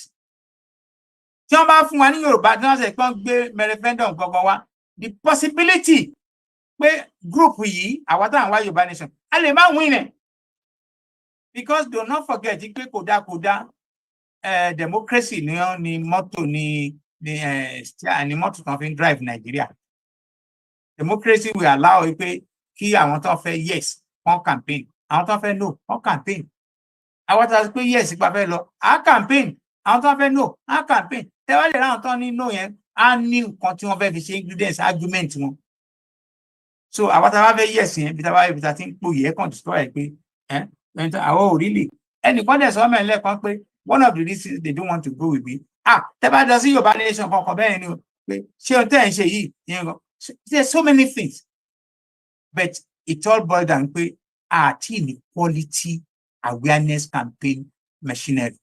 Tí wọ́n bá fún wa ní Yorùbá tí wọ́n ṣe kàn gbé referendum gangan wá, the possibility pé group yìí àwa tá à ń wá Yorùbá nation a lè má win ẹ̀, because do not forget pé kódà democracy ni motto ni motto kan fi ń drive Nigeria. Democracy will allow pé kí àwọn tó fẹ́ yes wọ́n campaign, àwọn tó fẹ́ no wọ́n campaign. Àwọn tó sọ pé yes ipa fẹ́ lọ á campaign. Àwọn tó fẹ́ no á campaign. Tẹ́wọ́ lè ráwọn tó ní no yẹn á ní nǹkan tí wọ́n fẹ́ fi ṣe ingredients argument wọn. So àwọn tó bá fẹ́ yes yẹn bí ta ti ń pò yẹ kàn tó ẹ̀ pé àwọn ò rí lè. Ẹnìkan dẹ̀ sọ mẹ́rin lẹ́ẹ̀kan pé one of the reasons they don't want to go with me. Tẹ́ bá lọ sí Yorùbá nation kankan bẹ́ẹ̀ ni o pé ṣé o tẹ́ ẹ̀ ń ṣe yìí yẹn kan. There's so many things, but it all boils down pé àti ní quality awareness campaign machinery.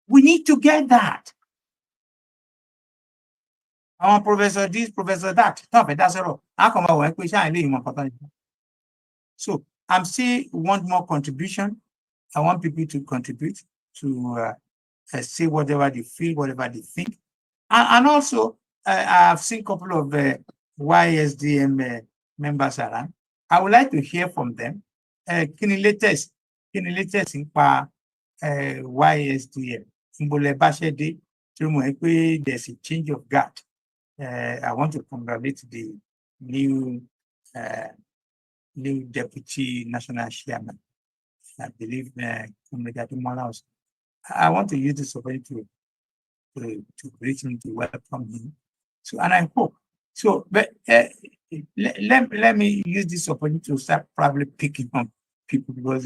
We need to get that. Àwọn professor this, professor that, tó fẹ́ dá sọ̀rọ̀, á kàn máa wọ̀ ẹ́ pé ṣáà ilé ìmọ̀ kankan yìí. So I'm still want more contribution. I want people to contribute to say whatever they feel, whatever they think. And also, I've seen a couple of YSDM members around. I would like to hear from them. Kí ni latest nípa YSDM? Mbole Bashede, there's a change of guard. I want to congratulate the new deputy national chairman. I believe I want to use this opportunity to greet him, to welcome him. So, and I hope so. But let me use this opportunity to start probably picking up people because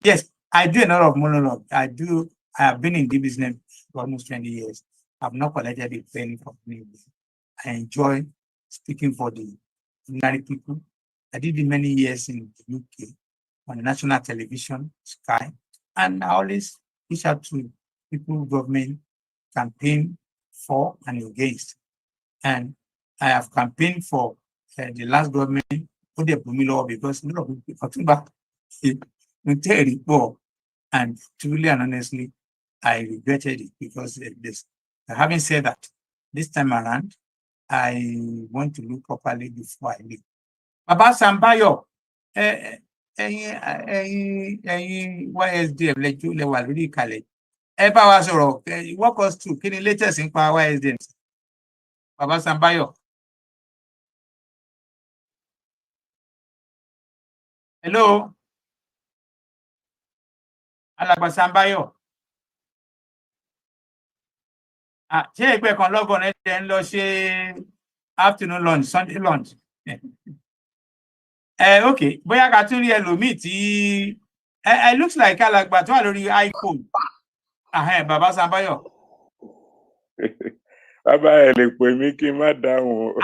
yes, I do a lot of monologue. I have been in the business for almost 20 years. I've not collected a penny from anybody. I enjoy speaking for the ordinary people. I did it many years in the UK on the national television, Sky, and I always reach out to people government campaign for and against. And I have campaigned for the last government because a lot of people Otunbahoo, and truly and honestly, I regretted it because this. Having said that, this time around, I want to look properly before I leave. Baba Sambayo, YSDM lẹ́jọ́ lẹ́wà lórí ìkàlẹ̀. Ẹ bá wa sọ̀rọ̀, walk us through kí ni latest nípa YSDM. Baba Sambayo. Hello. Alàgbà Sambayo. Ṣé ìpẹ́ kan lọ́gọ̀ọ́ ẹ̀ ń lọ ṣe afternoon lunch, Sunday lunch? Okay, bóyá ká tún rí ẹlòmíì tí looks like alàgbà tó wà lórí iPhone. Baba Sambayo. Bàbá ẹ lè pè mí kí n má dáhùn.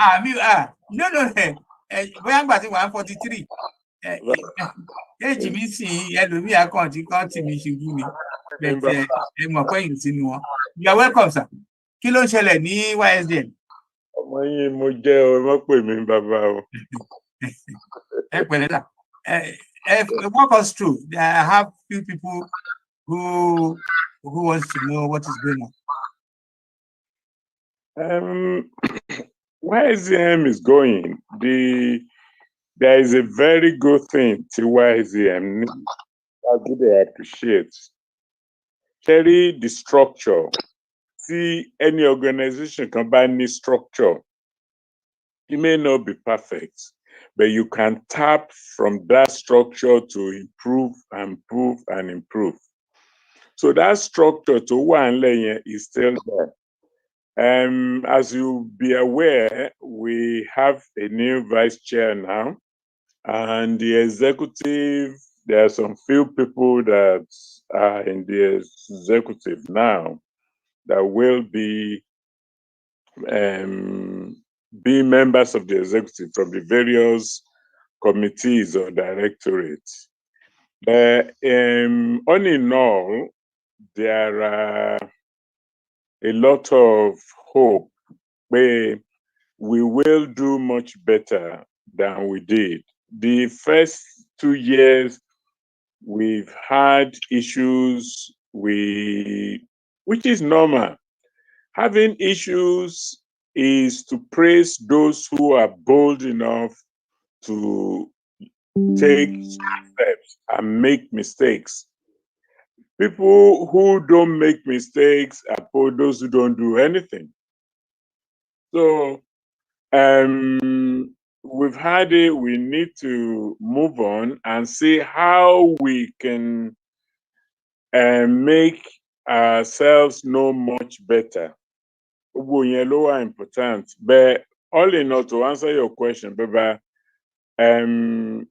No, bóyá gbà tí 143. Èjì mi sì ẹlòmíì àkàntì kan tì mí ṣubú mi. Ẹ mọ̀ pé yìí sínú wọn. You are welcome, sir. Kí ló ń ṣẹlẹ̀ ní YSDM? Ọmọ yín mo jẹ́ o, ẹ má pè mí bàbá o. Ẹ pẹ̀lẹ́ sà. Walk us through. I have few people who wants to know what is going on. YSDM is going. There is a very good thing to YSDM. I really appreciate. Cherry the structure. See, any organization can buy any structure. It may not be perfect, but you can tap from that structure to improve and improve and improve. So that structure to one layer is still there. As you'll be aware, we have a new vice chair now, and the executive, there are some few people that are in the executive now that will be members of the executive from the various committees or directorates. All in all, there are a lot of hope where we will do much better than we did. The first 2 years, we've had issues, which is normal. Having issues is to praise those who are bold enough to take steps and make mistakes. People who don't make mistakes are those who don't do anything. So we've had it. We need to move on and see how we can make ourselves know much better. Gbogbo yẹn ló wà important. But all in all, to answer your question, Baba, I'm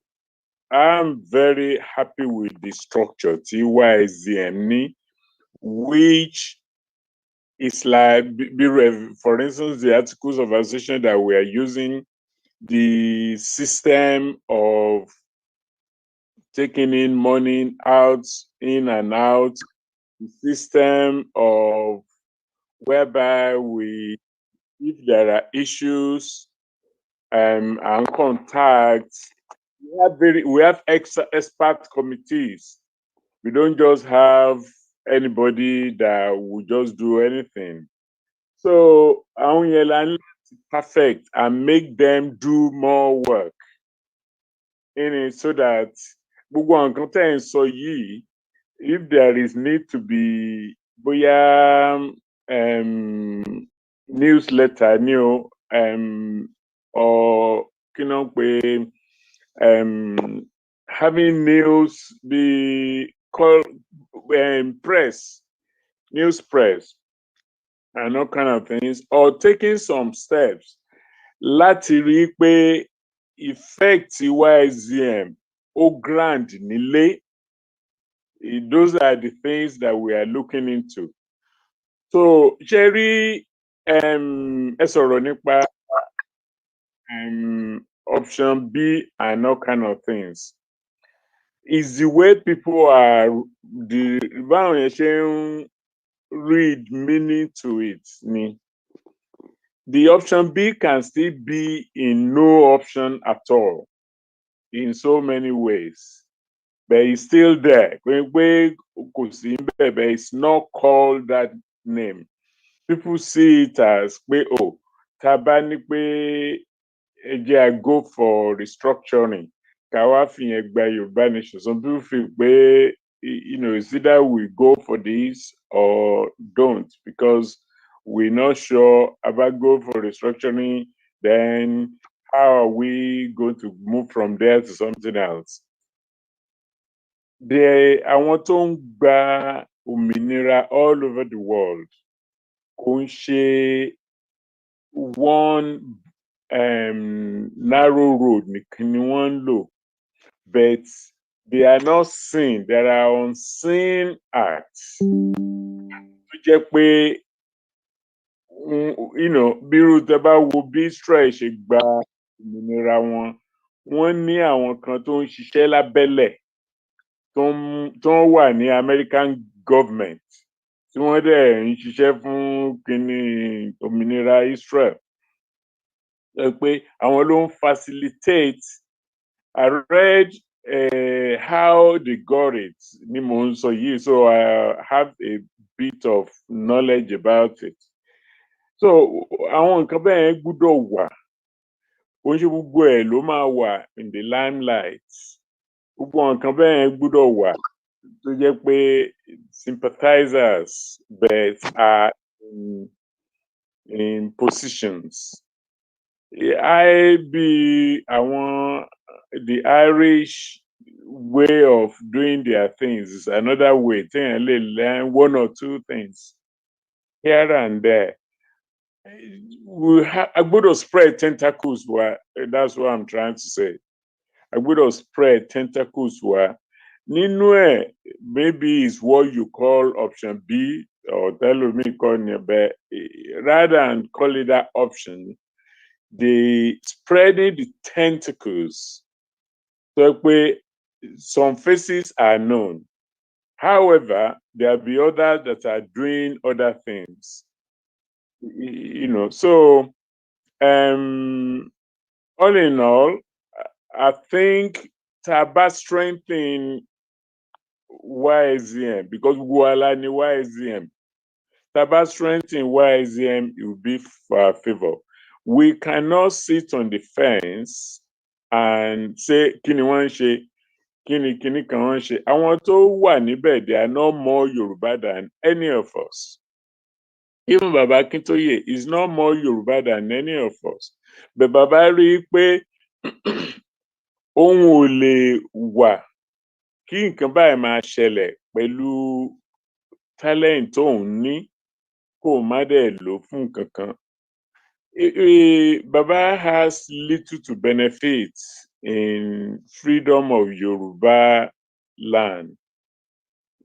very happy with the structure TYZM ni, which is like, for instance, the articles of association that we are using, the system of taking in money out, in and out, the system of whereby if there are issues and contacts, we have expert committees. We don't just have anybody that will just do anything. So àwọn yẹn la ní láti perfect and make them do more work in it, so that gbogbo nǹkan tẹ́ ń sọ yìí, if there is need to be bóyá newsletter ni o, or kí náà pé having news be called press, news press, and all kind of things, or taking some steps láti rí pé effect YZM ó grand nílé. Those are the things that we are looking into. So, Jerry, ẹ sọ̀rọ̀ nípa option B and all kind of things. Is the way people are báwọn yẹn ṣe ń read meaning to it ni. The option B can still be in no option at all in so many ways, but it's still there. But it's not called that name. People see it as tabani I go for restructuring. Some people feel it's either we go for this or don't, because we're not sure about go for restructuring, then how are we going to move from there to something else? Àwọn tó ń gba òmìnira all over the world kò ń ṣe one narrow road nìkan ni wọ́n ń lò, but they are not seen. There are unseen acts. Tó jẹ́ pé bírú tẹ́ bá wo bí Israel ṣe gba òmìnira wọn, wọ́n ní àwọn kan tó ń ṣiṣẹ́ lábẹ́lẹ̀ tó ń wà ní American government tí wọ́n dẹ̀ ń ṣiṣẹ́ fún kíní òmìnira Israel. Pé àwọn ló ń facilitate. I read how they got it ní mò ń sọ yìí, so I have a bit of knowledge about it. So àwọn nǹkan bẹ́ẹ̀ gbúdọ̀ wà. Kò ń ṣe gbogbo ẹ̀ ló máa wà in the limelight. Gbogbo nǹkan bẹ́ẹ̀ gbúdọ̀ wà tó jẹ́ pé sympathizers but are in positions. The Irish way of doing their things is another way. Téèyàn lè learn one or two things here and there. I gbọ́dọ̀ spread tentacles wa. That's what I'm trying to say. I gbọ́dọ̀ spread tentacles wa. Nínú ẹ̀, maybe it's what you call option B, or telomi call but rather than call it that option, the spreading the tentacles. So some faces are known. However, there'll be others that are doing other things. So all in all, I think Taba strengthen YZM, because Guala ni YZM. Taba strengthen YZM, it will be for our favor. We cannot sit on the fence and say kí ni wọ́n ń ṣe, kíni kan wọ́n ń ṣe. Àwọn tó wà níbẹ̀, they are not more Yoruba than any of us. Even Baba Akitoye is not more Yoruba than any of us. But Baba rí i pé Òun ò lè wà kí nǹkan báyìí máa ṣẹlẹ̀ pẹ̀lú talent tóun ní kó má dẹ̀ lò fún nǹkan kan. Baba has little to benefit in freedom of Yoruba land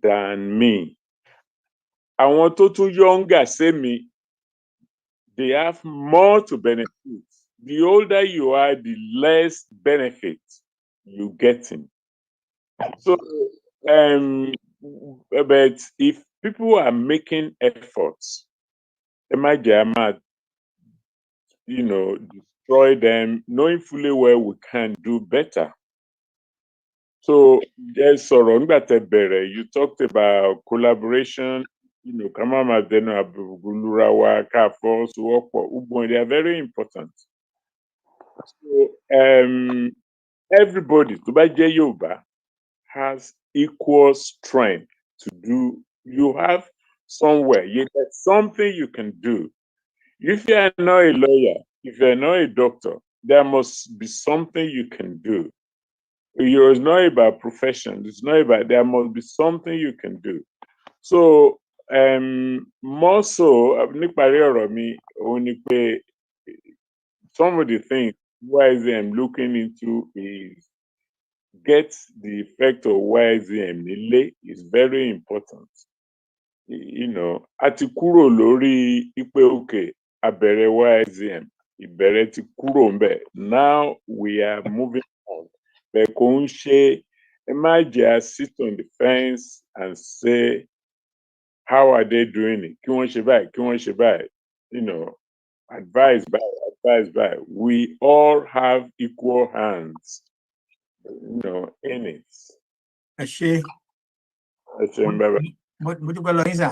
than me. Àwọn tó tún younger sẹ́mi, they have more to benefit. The older you are, the less benefit you getting. So, but if people are making efforts, ẹ má jẹ́ á máa, destroy them, knowing fully well we can do better. So, you talked about collaboration, ká má máa dẹnu àbùkù lura wa, ká fọwọ́sowọ́pọ̀, they are very important. So, everybody tó bá jẹ́ Yorùbá has equal strength to do. You have somewhere, there's something you can do. If you are not a lawyer, if you are not a doctor, there must be something you can do. It's not about profession. It's not about, there must be something you can do. So, more so, níparí ọ̀rọ̀ mi, òun ni pé some of the things YZM looking into is get the effect of YZM nílé is very important. A ti kúrò lórí ipe òkè abẹ̀rẹ̀ YZM, ìbẹ̀rẹ̀ ti kúrò ńbẹ̀. Now we are moving on. Bẹ́ẹ̀ kò ń ṣe, ẹ má jẹ́ á sit on the fence and say, how are they doing it? Kí wọ́n ṣe báyìí, kí wọ́n ṣe báyìí. Advice by. We all have equal hands, in it. Ẹ ṣé. Ẹ ṣeun, bàbá. Mo dúpẹ́ lọ́wọ́ yín sà.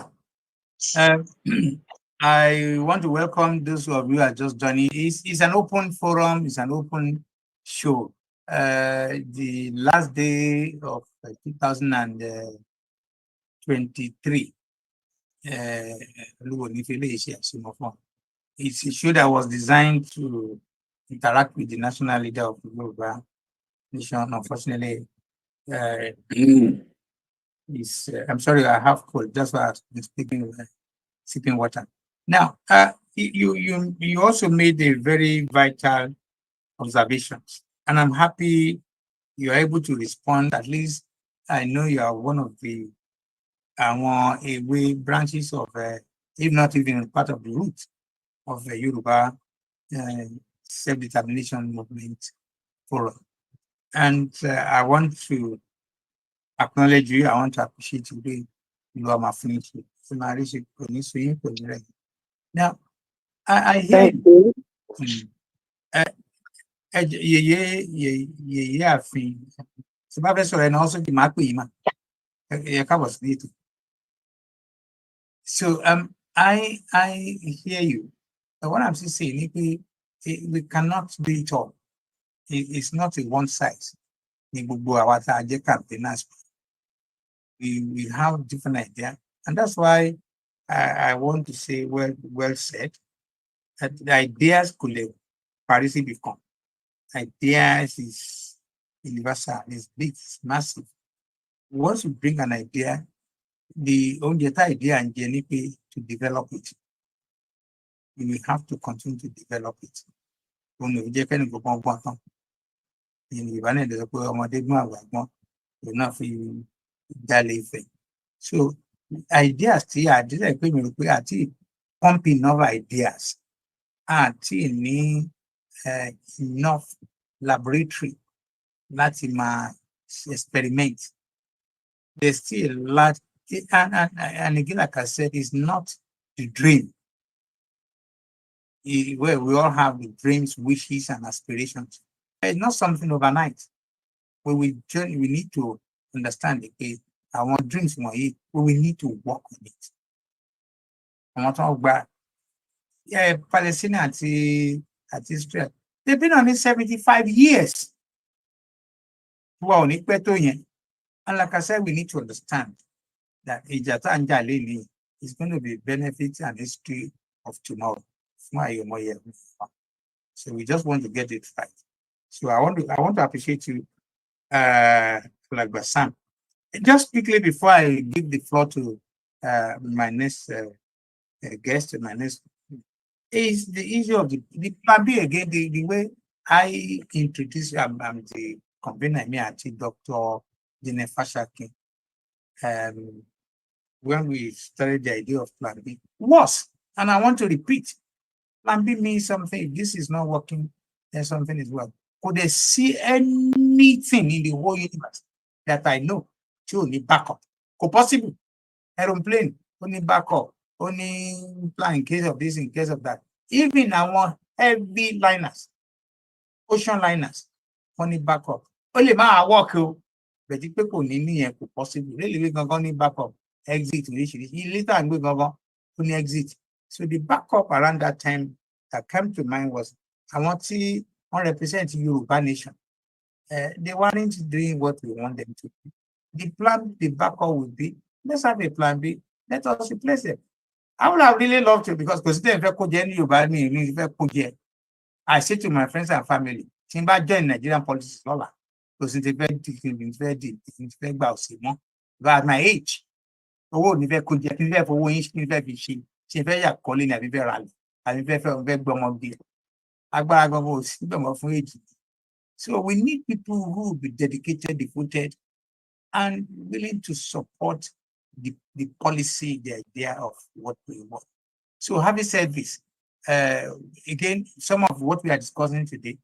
I want to welcome those who are just joining. It's an open forum, it's an open show. The last day of 2023, it's a show that was designed to interact with the national leader of the Yoruba nation. Unfortunately, I'm sorry, I have cold. That's why I've been speaking, sipping water. Now, you also made a very vital observations, and I'm happy you're able to respond. At least I know you are one of the branches of, if not even part of the root of the Yoruba self-determination movement forum. And I want to acknowledge you. I want to appreciate you. You are my friend. Now, I hear you. So I hear you. But what I'm still saying, we cannot do it all. It's not a one size. We have different ideas, and that's why I want to say, well said, that the ideas could Paris become. Ideas is universal, it's big, it's massive. Once you bring an idea, the only idea and to develop it. You will have to continue to develop it. So ideas pumping of ideas enough laboratory experiment. There's still a lot, and again, like I said, it's not the dream. Where we all have the dreams, wishes, and aspirations. It's not something overnight. We need to understand our dreams, we need to work on it. I want to talk about Palestine at Israel. They've been on it 75 years. And like I said, we need to understand that is going to be benefit and history of tomorrow. So we just want to get it right. So I want to appreciate you, like Bassam. Just quickly before I give the floor to my next guest, my next is the issue of the plan B again. The way I introduce, I'm the convener, me at Dr. Dine Fashaki. When we started the idea of plan B was, and I want to repeat, plan B means something. If this is not working, then something is wrong. Could they see anything in the whole universe that I know to only backup? Could possible aeroplane only backup, only plan in case of this, in case of that. Even I want heavy liners, ocean liners, only backup. Only my work, but the people ní could possible. Really, we can only backup, exit, later and we go only exit. So the backup around that time that came to mind was I want to represent Yoruba nation. They weren't doing what we want them to do. The plan, the backup would be, let's have a plan B, let us replace it. I would have really loved to, because I say to my friends and family, Timba join Nigerian politics, Lola, because it's very but at my age, owó ní fẹ́ kó jẹ, kí ní fẹ́ fowó yín, kí ní fẹ́ fi ṣe, ṣe fẹ́ yà kọ́lé ní àbí fẹ́ ra lẹ̀, àbí fẹ́ gbọ́mọ gbé. Agbára gangan ò sí gbọ́mọ fún èjì. So we need people who will be dedicated, devoted, and willing to support the policy, the idea of what we want. So having said this, again, some of what we are discussing today,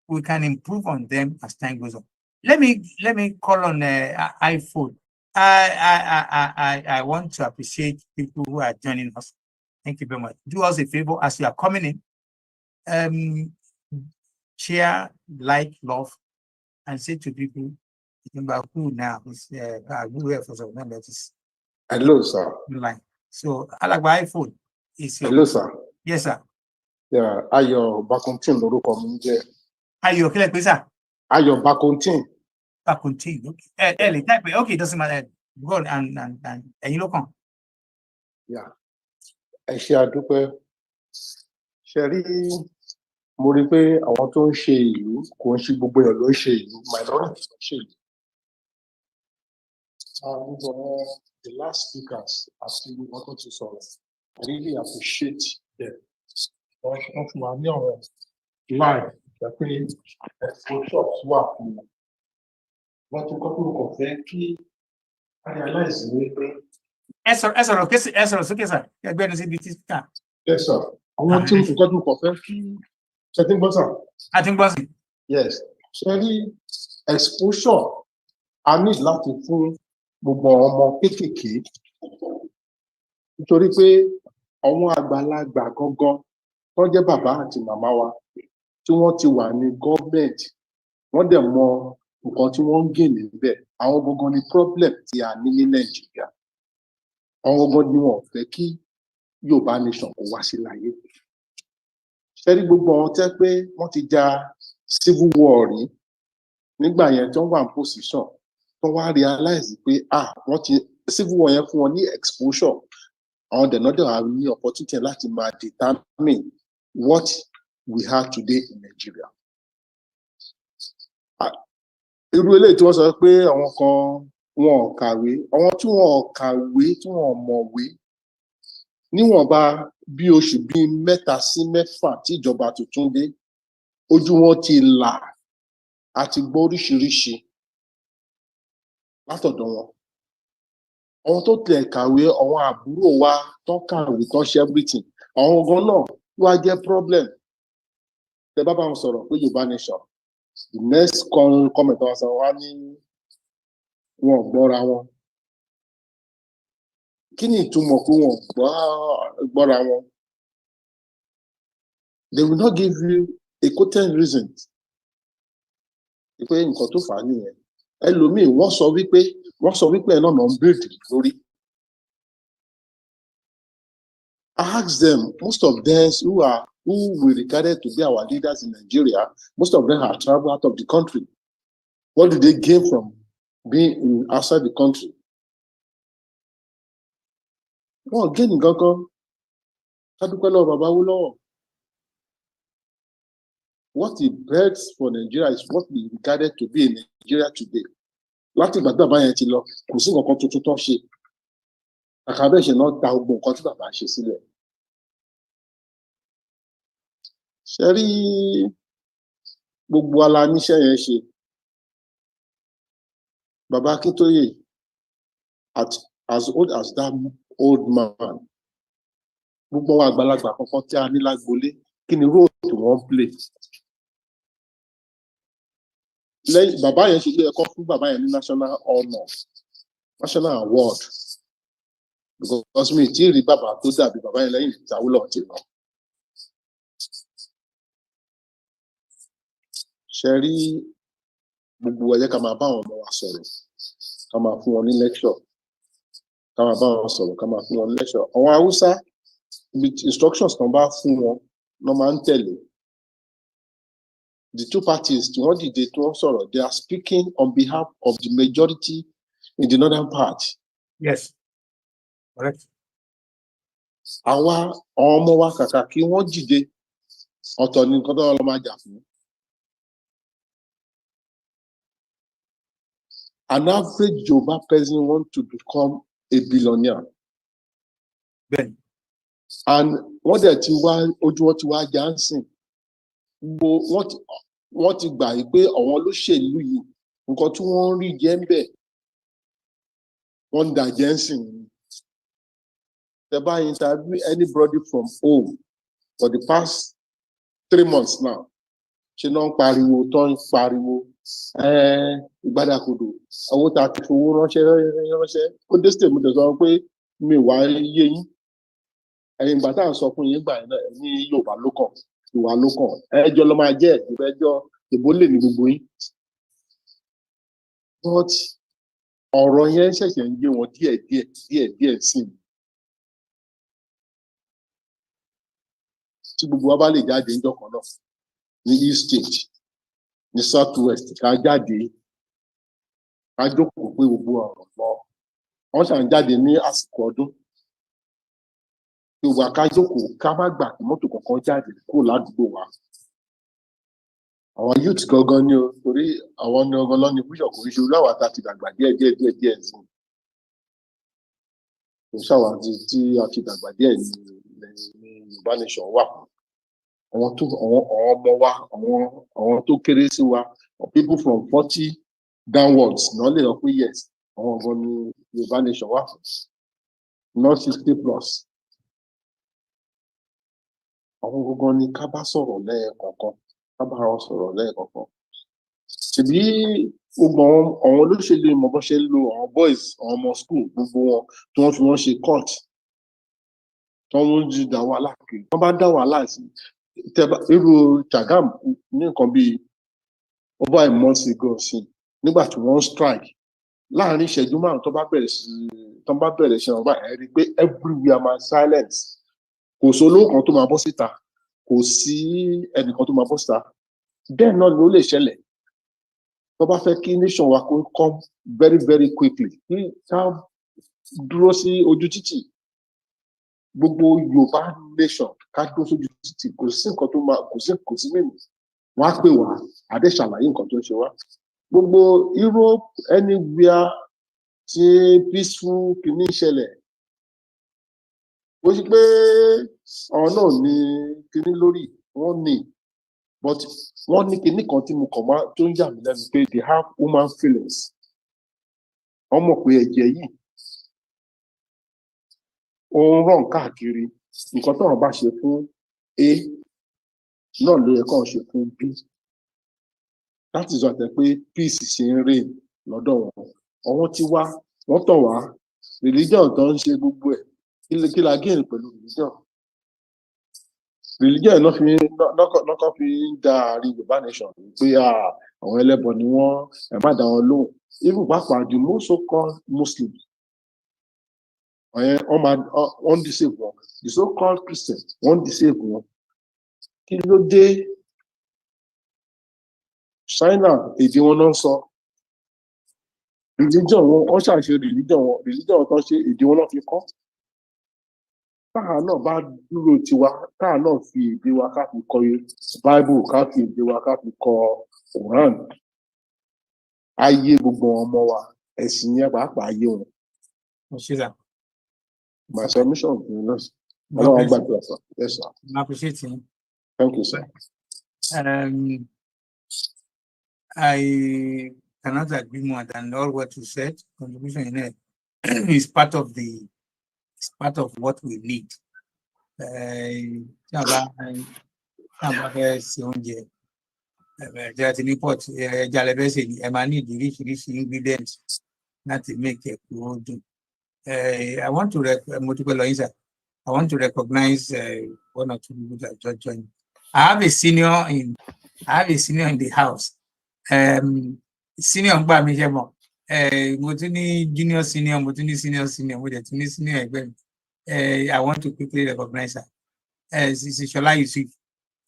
we can improve on them as time goes on. Let me call on iPhone. I want to appreciate people who are joining us. Thank you very much. Do us a favor as you are coming in. Share, like, love, and say to people, who now is for some members. Hello, sir. Line. So I like my iPhone. Hello, sir. Yes, sir. Yeah, Ayo Bakuntin lorúkọ mi jẹ́. Ayo, kílẹ̀ pé sir? Ayo Bakuntin. Bakuntin, okay. Type it. Okay, doesn't matter. Go on and ẹ̀yin ló kàn. Yeah. Ẹ ṣé àdúpẹ́. Ṣé rí, mo rí pé àwọn tó ń ṣe ìlú kò ń ṣe gbogbo èèyàn ló ń ṣe ìlú, minority ló ń ṣe ìlú. The last speakers àti wọn tó ti sọ̀rọ̀, I really appreciate them. Wọ́n fún wa ní ọ̀rọ̀ live jẹ́ pé ẹ̀fọ́ shops wà fún wọn. Wọ́n tún kọ́ pé kò fẹ́ kí I realize wípé. Ẹ sọ̀rọ̀ sókè sà, ẹgbẹ́ ẹni síbi tí ká. Yes, sir. Àwọn tí nǹkan tó kọ̀ fẹ́ kí ṣe tí ń gbọ́ sà. A ti ń gbọ́ sí. Yes. Ṣé rí exposure a need láti fún gbogbo ọmọ kéékèèké nítorí pé àwọn àgbàlagbà gangan tó jẹ́ bàbá àti màmá wa tí wọ́n ti wà ní gọ́ọ̀mẹ̀ntì wọ́n dẹ̀ mọ nǹkan tí wọ́n ń gè níbẹ̀. Àwọn gangan ni problem tí a ní ní Nàìjíríà. Àwọn gangan ni wọn ò fẹ́ kí Yorùbá nation kó wá sí láyé. Ṣé rí gbogbo àwọn tẹ́ pé wọ́n ti ja civil war rí nígbà yẹn tó wà ní position tó wá realize pé wọ́n ti civil war yẹn fún wọn ní exposure. Àwọn dẹ̀nọ́dẹ̀ wà ní opportunity láti máa determine what we have today in Nigeria. Irú eléyìí tí wọ́n sọ pé àwọn kan wọn ò kàwé, àwọn tí wọn ò kàwé tí wọn ò mọ̀wé níwọ̀nba bí oṣù bíi 3 sí 4 tí ìjọba tuntun dé, ojú wọn ti là àti gbọ́ oríṣiríṣi látọ̀dọ̀ wọn. Àwọn tó tẹ̀ kàwé, àwọn àbúrò wa tó kàwé tó ṣe everything, àwọn gan náà wá jẹ́ problem. Tẹ bá wọn sọ̀rọ̀ pé Yorùbá nation, the next comment wọn sọ wá ní wọn gbọ́ra wọn. Kí ni ìtumọ̀ pé wọn gbọ́ra wọn? They will not give you a quoted reason. Pé nǹkan tó fà á nìyẹn. Ẹlòmíì wọ́n sọ wípé ẹ̀ náà ń bèèrè lórí. I ask them, most of them who we regarded to be our leaders in Nigeria, most of them have traveled out of the country. What do they gain from being outside the country? Wọ́n gain nǹkan kan. Ká dúpẹ́ lọ́wọ́ bàbá wó lọ́wọ́. what he begs for Nigeria is what we regarded to be in Nigeria today. Láti ìgbà tí bàbá yẹn ti lọ, kò sí nǹkan tuntun tó ṣe. Àkàbẹ̀ṣe náà ta gbogbo nǹkan tí bàbá ṣe sílẹ̀. Ṣé rí gbogbo ala níṣẹ́ yẹn ṣe? Bàbá Akitoye, as old as that old man, gbogbo àwọn àgbàlagbà kankan tí a ní lágbolé, kí ni role tí wọ́n play? Lẹ́yìn bàbá yẹn ṣe lé ẹ̀kọ́ fún bàbá yẹn ní national honour, national award, because mi tí rí bàbá tó dàbí bàbá yẹn lẹ́yìn ìtàwùlọ̀ ti lọ. Ṣé rí gbogbo ẹ̀yẹ ká máa bá àwọn ọmọ wa sọ̀rọ̀, ká máa fún wọn ní lecture, ká máa bá wọn sọ̀rọ̀, ká máa fún wọn ní lecture. Àwọn Haúsá, ibi instructions kan bá fún wọn ló máa ń tẹ̀lé. The two parties tí wọ́n dìde tí wọ́n sọ̀rọ̀, they are speaking on behalf of the majority in the northern part. Yes, correct. Àwa àwọn ọmọ wa kàkà kí wọ́n dìde, ọ̀tọ̀ ni nǹkan tó lọ máa jà fún. An average Yoruba person want to become a billionaire. Then, And wọ́n dẹ̀ ti wá ojú wọn ti wá jansin. Wọ́n ti gbà yí pé àwọn olóṣèlú yìí nǹkan tí wọ́n ń rí jẹ́ ń bẹ̀ wọ́n ń dà jansin. Tẹ́ bá interview anybody from home for the past 3 months now, ṣe náà ń pariwo tó ń pariwo ìgbádàkodò owó tá a ti fowó ránṣẹ́ ó dé stage mo tẹ̀ sọ pé mi wá yé yín ẹ̀yin ìgbà tá à ń sọ fún yín gbà yín náà ní Yorùbá ló kàn ìwà ló kàn ẹjọ́ ló máa jẹ́ ẹjọ́ ìbò lè ní gbogbo yín. But ọ̀rọ̀ yẹn ṣẹ̀ṣẹ̀ ń yé wọn díẹ̀ sí i. Tí gbogbo wa bá lè jáde níjọ́ kan náà ní East State ní South West ká jáde ká jókòó pé gbogbo ọ̀rọ̀ lọ wọ́n ṣàn jáde ní àsìkò ọdún gbogbo ká jókòó ká má gbà kí mọ́tò kankan jáde kúrò ládùúgbò wa. Àwọn youth gangan ni o torí àwọn ní ọgán lọ́ni bíṣọ̀ kò ń ṣe orí àwọn àti dàgbà díẹ̀ sí kò ṣàwádìí tí a ti dàgbà díẹ̀ ní Yorùbá nation wà. Àwọn ọmọ wa àwọn tó kéré sí wa people from 40 downwards náà lè lọ pé yes àwọn ọgbọ́n ní Yorùbá nation wà fún not 60 plus. Àwọn gbogbo ni ká bá sọ̀rọ̀ lẹ́ẹ̀kọ̀ọ̀kan ká bá wọn sọ̀rọ̀ lẹ́ẹ̀kọ̀ọ̀kan. Ṣèbí gbogbo àwọn olóṣèlú ìmọ̀ bó ṣe ń lo àwọn boys àwọn ọmọ school gbogbo wọn tí wọ́n fi wọ́n ṣe court tí wọ́n ń dá wàhálà kiri wọ́n bá dá wàhálà sí irú Chagam ní nǹkan bíi over a month ago sí nígbà tí wọ́n strike láàrin ìṣẹ́jú márùn tó bá bẹ̀rẹ̀ ṣe ọba ẹ̀ rí i pé everywhere ma silence kò sí olówó kan tó máa bọ́ síta kò sí ẹnìkan tó máa bọ́ síta bẹ́ẹ̀ náà ló lè ṣẹlẹ̀ tó bá fẹ́ kí nation wa kó come very very quickly kí ká dúró sí ojú títì gbogbo Yorùbá nation ká dúró sójú títì kò sí nǹkan tó máa kò sí mímu wọn á pè wá àdé ṣàlàyé nǹkan tó ń ṣe wá gbogbo Europe anywhere tí peaceful kìíní ṣẹlẹ̀ ó sì pé àwọn náà ní kìíní lórí wọn ní but wọn ní kìíní kan tí mo kàn máa tó ń yà mí lẹ́nu pé they have human feelings wọn mọ̀ pé ẹ̀jẹ̀ yìí ó ń ràn káàkiri nǹkan tó wọn bá ṣe fún A náà ló yẹ kó ṣe fún B that is why pé peace ṣe ń reign lọ́dọ̀ wọn àwọn tí wọ́n tàn wá religion tó ń ṣe gbogbo ẹ̀ kí la gain pẹ̀lú religion náà fi ń da àárín Yorùbá nation pé àwọn ẹlẹ́bọ ni wọ́n ẹ̀ má dá wọn lóhùn even pàápàá the most so-called Muslims wọ́n deceive wọn the so-called Christians wọ́n deceive wọn kí ló dé China èdè wọn náà sọ religion wọn ṣàṣe religion wọn tó ṣe èdè wọn náà fi kọ́ táà náà bá dúró tiwa táà náà fi èdè wa ká fi kọ Bible ká fi èdè wa ká fi kọ Quran ayé gbogbo ọmọ wa ẹ̀sìn yẹn pàápàá ayé wọn. My submission to you, Ọlọ́run gbàdúrà sir. Yes sir. I appreciate you. Thank you sir. I cannot agree more than all what you said. Contribution in it is part of what we need. Ingredients not to make it good. I want to recognize one or two people that just joined. I have a senior in the house. Senior gba mi ṣe mọ mo tún ní junior senior mo tún ní senior mo dẹ̀ tún ní senior ẹgbẹ́ mi. I want to quickly recognize her. Shola Yusuf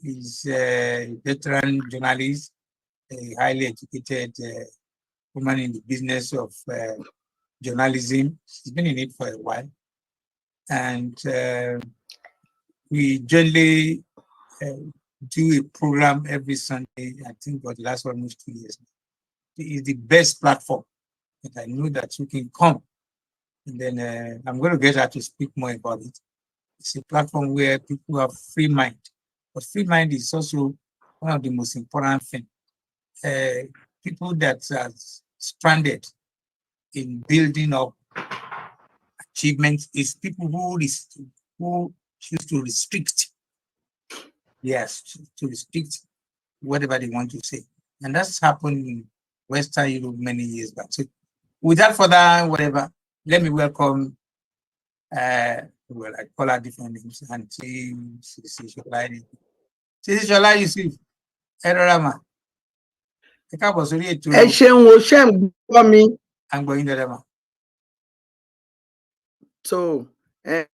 is a veteran journalist, a highly educated woman in the business of journalism. She's been in it for a while, and we generally do a program every Sunday. I think for the last almost 2 years. It is the best platform that I know that you can come. And then I'm going to get her to speak more about it. It's a platform where people have free mind. But free mind is also one of the most important things. People that are stranded in building up achievements is people who choose to restrict. Yes, to restrict whatever they want to say. And that's happened in Western Europe many years back. So without further whatever, let me welcome, well, I call her different names, Auntie Shola Yusuf, Erorama. Ẹ káàbọ̀ sórí ètò. Ẹ ṣeun o, ṣé ń gbọ́ mi? À ń gbọ́ yín dáadáa mà. So, ẹ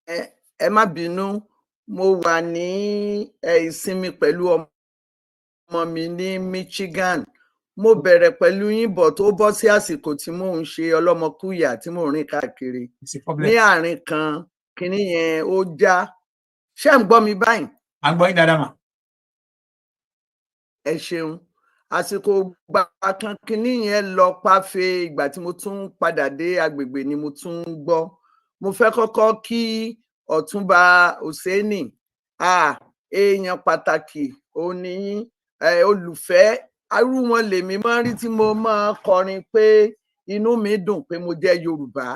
má bínú, mo wà ní ìsinmi pẹ̀lú ọmọ mi ní Michigan. Mo bẹ̀rẹ̀ pẹ̀lú yín bọ̀ tó bọ́ sí àsìkò tí mò ń ṣe ọlọ́mọkúyà tí mò ń rìn káàkiri. Ní àárín kan, kinní yẹn ó já. Ṣé ń gbọ́ mi báyìí? À ń gbọ́ yín dáadáa mà. Ẹ ṣeun. Àsìkò gbà kan kinní yẹn lọ páfe ìgbà tí mo tún padà dé agbègbè ni mo tún ń gbọ́. Mo fẹ́ kọ́kọ́ kí Ọ̀túnba Òsénì, èèyàn pàtàkì òní olùfẹ́ irú wọn lèmi máa ń rí tí mo máa kọrin pé inú mi dùn pé mo jẹ́ Yorùbá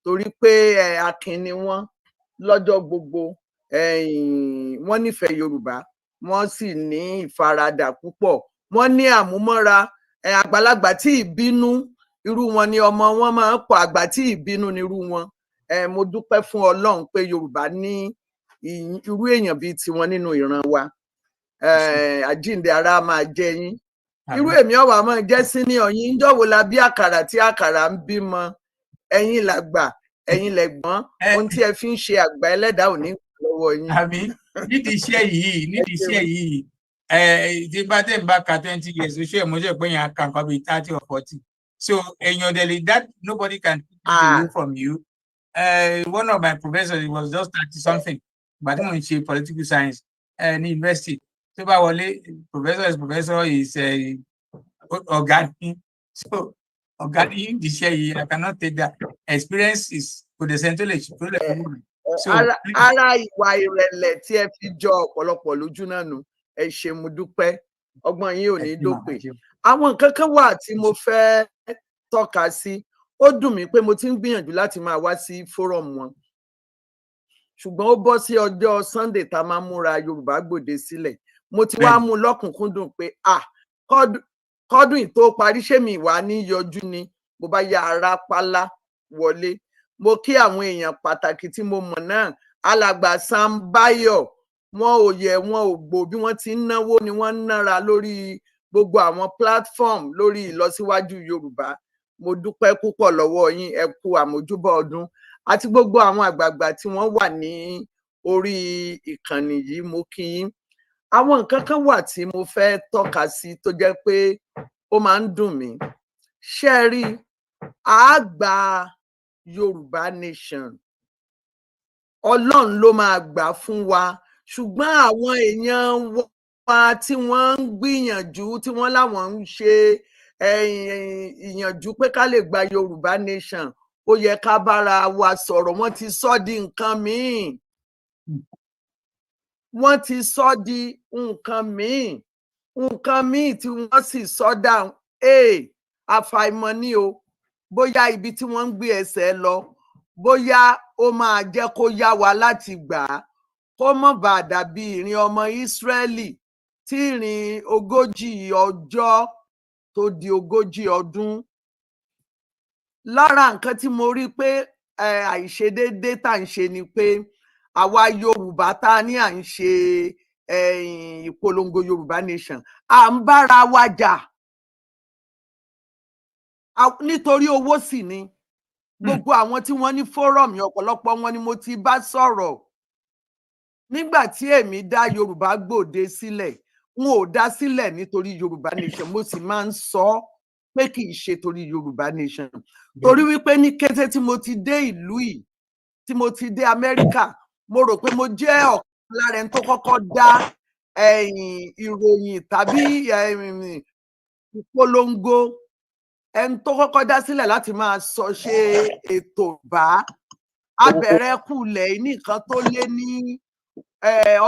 torí pé akin ni wọ́n lọ́jọ́ gbogbo wọ́n nífẹ̀ẹ́ Yorùbá wọ́n sì ní ìfaradà púpọ̀ wọ́n ní àmúmọ́ra àgbàlagbà tí ìbínú irú wọn ni ọmọ wọn máa ń pọ̀ àgbà tí ìbínú ni irú wọn mo dúpẹ́ fún Ọlọ́run pé Yorùbá ní irú èèyàn bíi tiwọn nínú ìran wa àjíǹde ara máa jẹ yín irú èmi ọwà máa jẹ́ senior yín jọ̀wọ́ la bí àkàrà tí àkàrà ń bímọ ẹ̀yin làgbà ẹ̀yin lẹ̀gbọ́n ohun tí ẹ fi ń ṣe àgbà ẹlẹ́dàá ò ní lọ́wọ́ yín. Àmì nídìí iṣẹ́ yìí tí bá tẹ̀ ń bá ka 20 years oṣù ẹ̀ mọ́ṣẹ́ pé yẹn kan kan bíi 30 or 40 so èèyàn dẹ̀ lè that nobody can take it away from you. One of my professors was just 30 something but mo ń ṣe political science ní university tó bá wọlé professor is ọ̀gá ní so ọ̀gá ní ìdíṣẹ́ yìí I cannot take that experience is kò dẹ̀ sẹ́ni tó lè ṣe tó lè fún mi. Ara ìwà ìrẹ̀lẹ̀ tí ẹ fi jọ ọ̀pọ̀lọpọ̀ lójú náà nù ẹ ṣé mo dúpẹ́ ọgbọ́n yín ò ní dópin. Àwọn nǹkan kan wà tí mo fẹ́ tọ́ka sí ó dùn mí pé mo ti ń gbìyànjú láti máa wá sí forum wọn ṣùgbọ́n ó bọ́ sí ọjọ́ Sunday tá a máa múra Yorùbá Gbòde sílẹ̀ mo ti wá mú lọ́kùnkúndùn pé kọ́dún ìtó parí ṣémi ìwà ní yọjú ni mo bá ya ara pálá wọlé mo kí àwọn èèyàn pàtàkì tí mo mọ̀ náà alàgbà Sam Bayo wọn ò yẹ wọn ò gbò bí wọ́n ti ń náwó ni wọ́n ń nára lórí gbogbo àwọn platform lórí ìlọsíwájú Yorùbá mo dúpẹ́ púpọ̀ lọ́wọ́ yín ẹ kú àmójúbà ọdún àti gbogbo àwọn àgbààgbà tí wọ́n wà ní orí ìkànnì yìí mo kí yín. Àwọn nǹkan kan wà tí mo fẹ́ tọ́ka sí tó jẹ́ pé ó máa ń dùn mí ṣé ẹ rí àgbà Yorùbá nation Ọlọ́run ló máa gbà fún wa ṣùgbọ́n àwọn èèyàn wa tí wọ́n ń gbìyànjú tí wọ́n láwọn ń ṣe ìyànjú pé ká lè gba Yorùbá nation ó yẹ ká bára wa sọ̀rọ̀. Wọ́n ti sọ di nǹkan míì wọ́n ti sọ di nǹkan míì tí wọ́n sì sọ dà àfàìmọ̀ ni o bóyá ibi tí wọ́n ń gbé ẹsẹ̀ lọ bóyá ó máa jẹ́ kó yá wa láti gbà á kó mọ̀ bá dàbí ìrìn ọmọ Ísírẹ́lì tí ìrìn 40 ọjọ́ tó di 40 ọdún. Lára nǹkan tí mo rí pé àìṣedéédé tá à ń ṣe ni pé àwa Yorùbá tá a ní à ń ṣe ìpolongo Yorùbá nation à ń bára wa jà nítorí owó sì ni. Gbogbo àwọn tí wọ́n ní fọ́rọ̀mù ọ̀pọ̀lọpọ̀ wọn ni mo ti bá sọ̀rọ̀. Nígbà tí èmi dá Yorùbá Gbòde sílẹ̀ n ò dá sílẹ̀ nítorí Yorùbá nation, mo sì máa ń sọ pé kì í ṣe torí Yorùbá nation. Torí wípé ní kété tí mo ti dé ìlú yìí tí mo ti dé Amẹ́ríkà mo rò pé mo jẹ́ ọ̀kan lára ẹni tó kọ́kọ́ dá ìròyìn tàbí ìpolongo ẹni tó kọ́kọ́ dá sílẹ̀ láti máa ṣe ètò bá abẹ̀rẹ̀ kulẹ̀ nìkan tó lé ní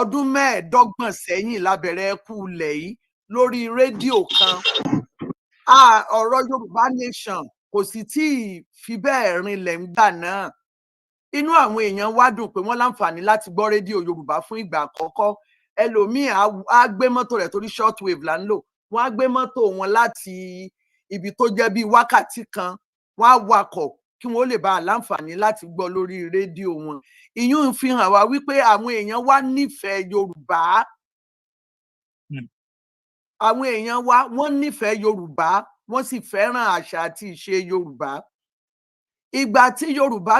ọdún 25 sẹ́yìn lábẹ̀rẹ̀ kulẹ̀ yìí lórí rédíò kan. Ọ̀rọ̀ Yorùbá nation kò sì tí ì fi bẹ́ẹ̀ rinlẹ̀ ńgbà náà. Inú àwọn èèyàn wá dùn pé wọ́n láǹfààní láti gbọ́ rédíò Yorùbá fún ìgbà àkọ́kọ́. Ẹlòmíì á gbé mọ́tò rẹ̀ torí short wave là ń lò. Wọ́n á gbé mọ́tò wọn láti ibi tó jẹ́ bíi wákàtí kan wọ́n á wakọ̀ kí wọ́n lè bá láǹfààní láti gbọ́ lórí rédíò wọn. Ìyún fi hàn wá wípé àwọn èèyàn wá nífẹ̀ẹ́ Yorùbá. Àwọn èèyàn wa wọ́n nífẹ̀ẹ́ Yorùbá wọ́n sì fẹ́ràn àṣà àti ìṣe Yorùbá. Ìgbà tí Yorùbá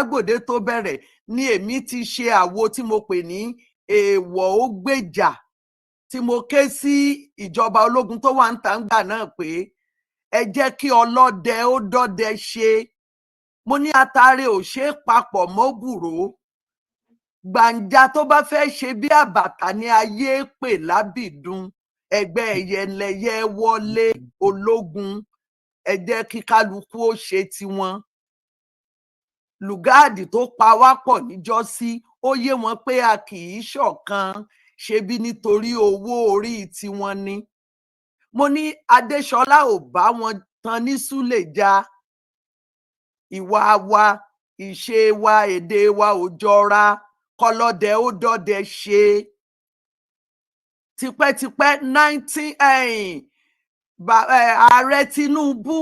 Gbòde tó bẹ̀rẹ̀ ni èmi ti ṣe àwo tí mo pè ní èèwọ̀ ó gbèjà tí mo ké sí ìjọba ológun tó wà ń ta ńgbà náà pé ẹ jẹ́ kí ọlọ́dẹ ó dọ́dẹ ṣe. Mo ní atare ò ṣe é papọ̀ mọ́ bùró. Gbàǹjà tó bá fẹ́ ṣe bí àbàtà ní ayé pè lábìdún ẹgbẹ́ ẹyẹlẹyẹ wọlé ológun ẹ jẹ́ kí kálukú ó ṣe tiwọn. Lùgáàdì tó pa wá pọ̀ níjọ́sí ó yé wọn pé a kì í ṣọ̀kan ṣebí nítorí owó orí tiwọn ni. Mo ní Adéṣọlá ò bá wọn tan ní Súlèjà. Ìwà wa ìṣe wa èdè wa ò jọra kọlọ́dẹ ó dọ́dẹ ṣe. Tipẹ́tipẹ́ ààrẹ Tinubu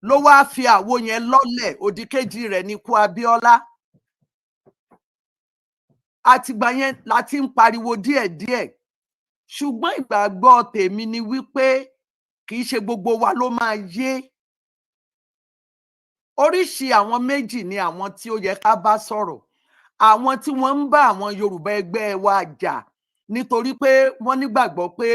ló wáá fi àwo yẹn lọ́lẹ̀ òdìkejì rẹ̀ ní ikú Abíọ́lá. Àtìgbà yẹn láti ń pariwo díẹ̀díẹ̀ ṣùgbọ́n ìgbàgbọ́ tèmi ni wípé kì í ṣe gbogbo wa ló máa yé. Oríṣi àwọn méjì ni àwọn tí ó yẹ ká bá sọ̀rọ̀. Àwọn tí wọ́n ń bá àwọn Yorùbá ẹgbẹ́ wa jà nítorí pé wọ́n nígbàgbọ́ pé